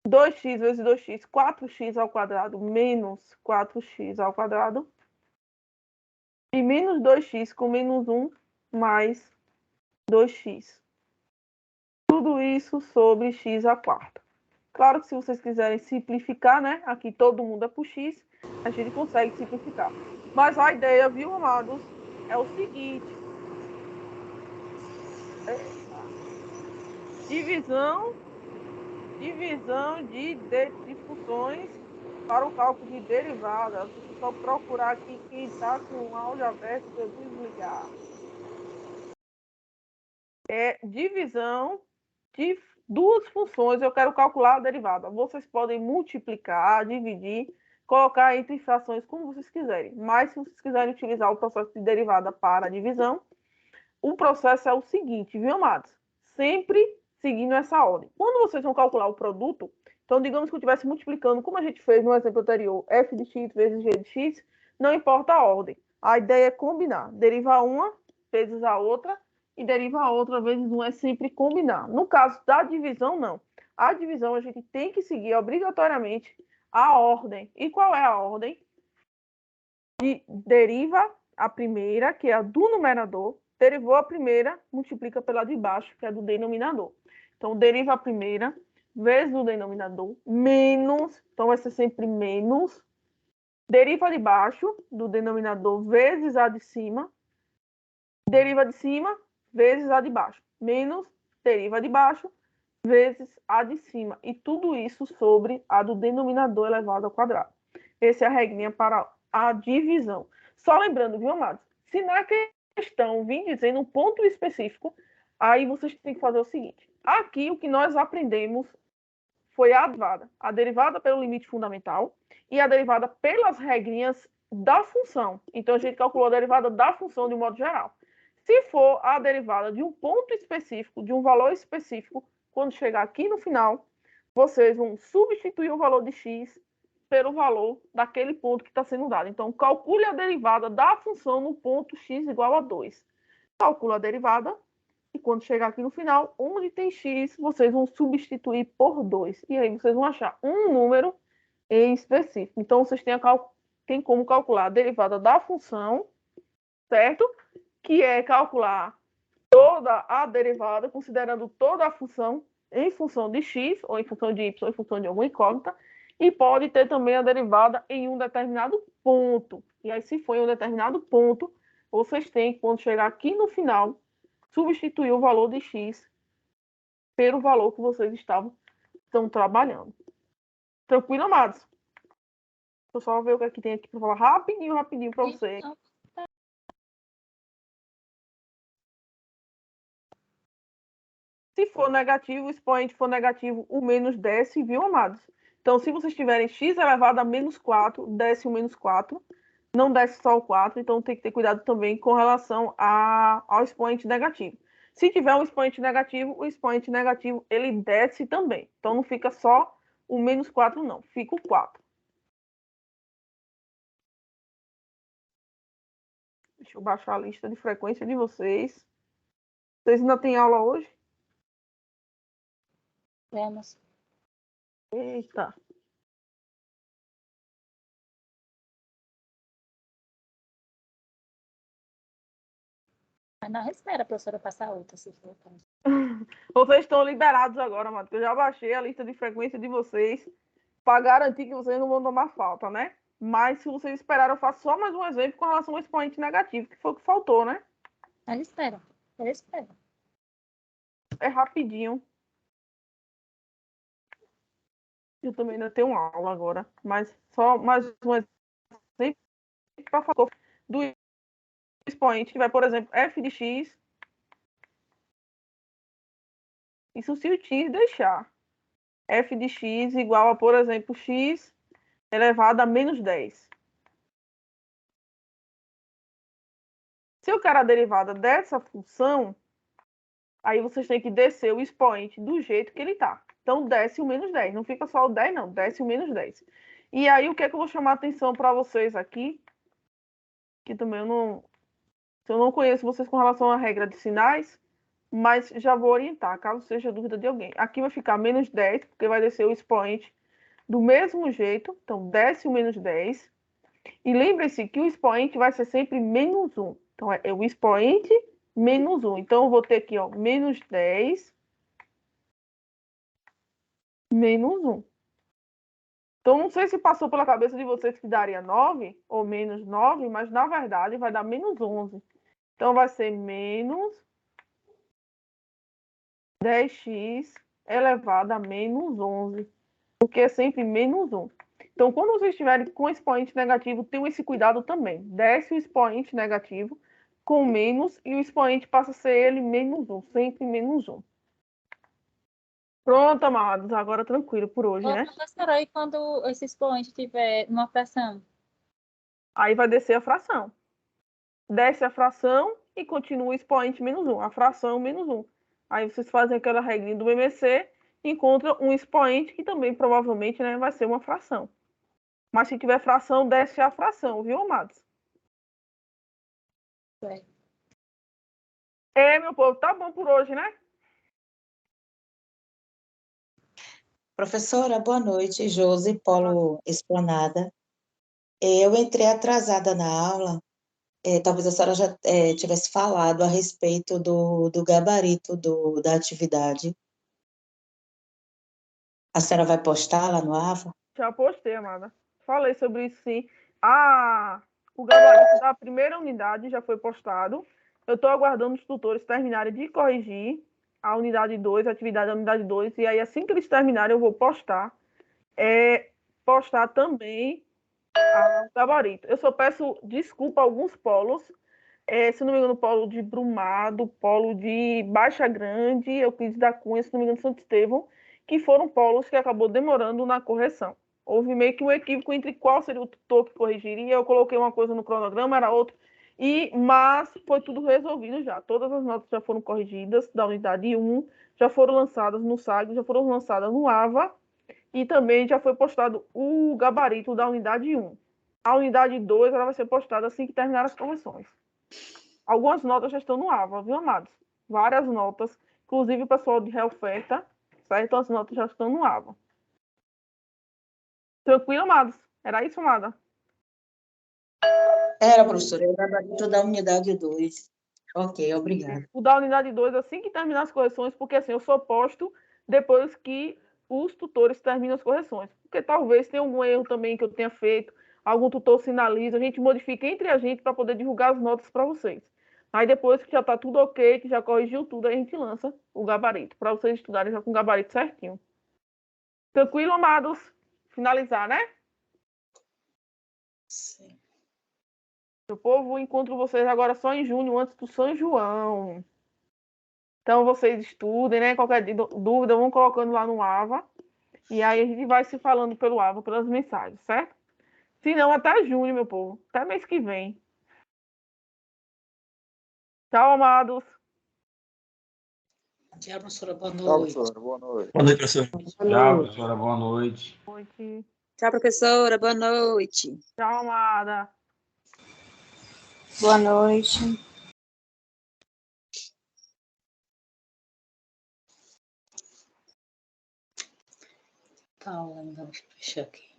2x vezes 2x, 4x ao quadrado, menos 4x ao quadrado. E menos 2x com menos 1, mais 2x. Tudo isso sobre x à quarta. Claro que se vocês quiserem simplificar, né? Aqui todo mundo é por x, a gente consegue simplificar. Mas a ideia, viu, amados, é o seguinte. Divisão de funções para o cálculo de derivadas, deixa eu só procurar aqui quem está com o áudio aberto para eu desligar. É divisão de duas funções, eu quero calcular a derivada. Vocês podem multiplicar, dividir, colocar entre frações como vocês quiserem. Mas se vocês quiserem utilizar o processo de derivada para a divisão, o processo é o seguinte, viu, amados? Sempre seguindo essa ordem. Quando vocês vão calcular o produto, então digamos que eu estivesse multiplicando, como a gente fez no exemplo anterior, f de x vezes g de x, não importa a ordem. A ideia é combinar. Derivar uma vezes a outra e derivar a outra vezes uma é sempre combinar. No caso da divisão, não. A divisão a gente tem que seguir obrigatoriamente a ordem. E qual é a ordem? Deriva a primeira, que é a do numerador, derivou a primeira, multiplica pela de baixo, que é do denominador. Então, deriva a primeira vezes o denominador, menos, então vai ser sempre menos, deriva de baixo do denominador vezes a de cima, deriva de cima vezes a de baixo, menos deriva de baixo vezes a de cima. E tudo isso sobre a do denominador elevado ao quadrado. Essa é a regrinha para a divisão. Só lembrando, viu, amados? Se na questão vir dizendo um ponto específico, aí vocês têm que fazer o seguinte. Aqui, o que nós aprendemos foi a derivada pelo limite fundamental e a derivada pelas regrinhas da função. Então, a gente calculou a derivada da função de um modo geral. Se for a derivada de um ponto específico, de um valor específico, quando chegar aqui no final, vocês vão substituir o valor de x pelo valor daquele ponto que está sendo dado. Então, calcule a derivada da função no ponto x igual a 2. Calcula a derivada e quando chegar aqui no final, onde tem x, vocês vão substituir por 2. E aí vocês vão achar um número em específico. Então, vocês têm como calcular a derivada da função, certo? Que é calcular toda a derivada, considerando toda a função em função de x, ou em função de y, ou em função de alguma incógnita, e pode ter também a derivada em um determinado ponto. E aí, se for em um determinado ponto, vocês têm, quando chegar aqui no final, substituir o valor de x pelo valor que vocês estão trabalhando. Tranquilo, amados? Deixa eu só ver o que é que tem aqui para falar rapidinho para você. Se for negativo, o expoente for negativo, o menos desce, viu, amados? Então, se vocês tiverem x elevado a menos 4, desce o menos 4. Não desce só o 4, então tem que ter cuidado também com relação ao expoente negativo. Se tiver um expoente negativo, o expoente negativo, ele desce também. Então, não fica só o menos 4, não. Fica o 4. Deixa eu baixar a lista de frequência de vocês. Vocês ainda têm aula hoje? Vemos. Eita. Mas não espera a professora passar outra, se for. Vocês estão liberados agora, mano. Eu já baixei a lista de frequência de vocês para garantir que vocês não vão tomar falta, né? Mas se vocês esperarem, eu faço só mais um exemplo com relação ao expoente negativo, que foi o que faltou, né? Ela espera. Ela espera. É rapidinho. Eu também ainda tenho aula agora, mas só mais um exemplo para falar do expoente, que vai, por exemplo, f de x. Isso se o x deixar. F de x igual a, por exemplo, x elevado a menos 10. Se eu quero a derivada dessa função, aí vocês têm que descer o expoente do jeito que ele está. Então, desce o menos 10. Não fica só o 10, não. Desce o menos 10. E aí, o que é que eu vou chamar a atenção para vocês aqui? Que também eu não conheço vocês com relação à regra de sinais, mas já vou orientar, caso seja dúvida de alguém. Aqui vai ficar menos 10, porque vai descer o expoente do mesmo jeito. Então, desce o menos 10. E lembre-se que o expoente vai ser sempre menos 1. Então, é o expoente menos 1. Então, eu vou ter aqui, ó, menos 10 menos 1. Então, não sei se passou pela cabeça de vocês que daria 9 ou menos 9, mas, na verdade, vai dar menos 11. Então, vai ser menos 10x elevado a menos 11, porque é sempre menos 1. Então, quando vocês estiverem com expoente negativo, tenham esse cuidado também. Desce o expoente negativo com menos e o expoente passa a ser ele menos 1, sempre menos 1. Pronto, amados, agora tranquilo por hoje, né? Professora, e quando esse expoente estiver numa fração? Aí vai descer a fração. Desce a fração e continua o expoente menos 1, a fração menos 1. Aí vocês fazem aquela regrinha do BMC e encontram um expoente que também provavelmente, né, vai ser uma fração. Mas se tiver fração, desce a fração, viu, amados? Meu povo, tá bom por hoje, né? Professora, boa noite. Josi Paulo Esplanada. Eu entrei atrasada na aula. Talvez a senhora já tivesse falado a respeito do gabarito da atividade. A senhora vai postar lá no AVA? Já postei, amada. Falei sobre isso, sim. O gabarito da primeira unidade já foi postado. Eu estou aguardando os tutores terminarem de corrigir a unidade 2, a atividade da unidade 2, e aí assim que eles terminarem eu vou postar. Postar também o gabarito. Eu só peço desculpa a alguns polos, se não me engano, polo de Brumado, polo de Baixa Grande, Euclides da Cunha, se não me engano, Santo Estevão, que foram polos que acabou demorando na correção. Houve meio que um equívoco entre qual seria o tutor que corrigiria. Eu coloquei uma coisa no cronograma, era outra, mas foi tudo resolvido já. Todas as notas já foram corrigidas da unidade 1, já foram lançadas no SAG, já foram lançadas no AVA, e também já foi postado o gabarito da unidade 1. A unidade 2 ela vai ser postada assim que terminar as correções. Algumas notas já estão no AVA, viu, amados? Várias notas, inclusive o pessoal de reoferta, certo? As notas já estão no AVA. Tranquilo, amados? Era isso, amada? Era, professora, o gabarito da unidade 2. Ok, obrigada. O da unidade 2, assim que terminar as correções, porque assim, eu só posto depois que os tutores terminam as correções. Porque talvez tenha algum erro também que eu tenha feito, algum tutor sinaliza, a gente modifica entre a gente para poder divulgar as notas para vocês. Aí depois que já está tudo ok, que já corrigiu tudo, aí a gente lança o gabarito, para vocês estudarem já com o gabarito certinho. Tranquilo, amados? Finalizar, né? Sim. Meu povo, encontro vocês agora só em junho, antes do São João. Então, vocês estudem, né? Qualquer dúvida, vão colocando lá no AVA. E aí a gente vai se falando pelo AVA, pelas mensagens, certo? Se não, até junho, meu povo. Até mês que vem. Tchau, amados. Tchau, professora. Boa Tchau, noite. professora. Boa noite. Boa noite, professor. Tchau, professora. Boa noite. Noite. Tchau, professora. Boa noite. Tchau, amada. Boa noite. Tá, ainda vou fechar aqui.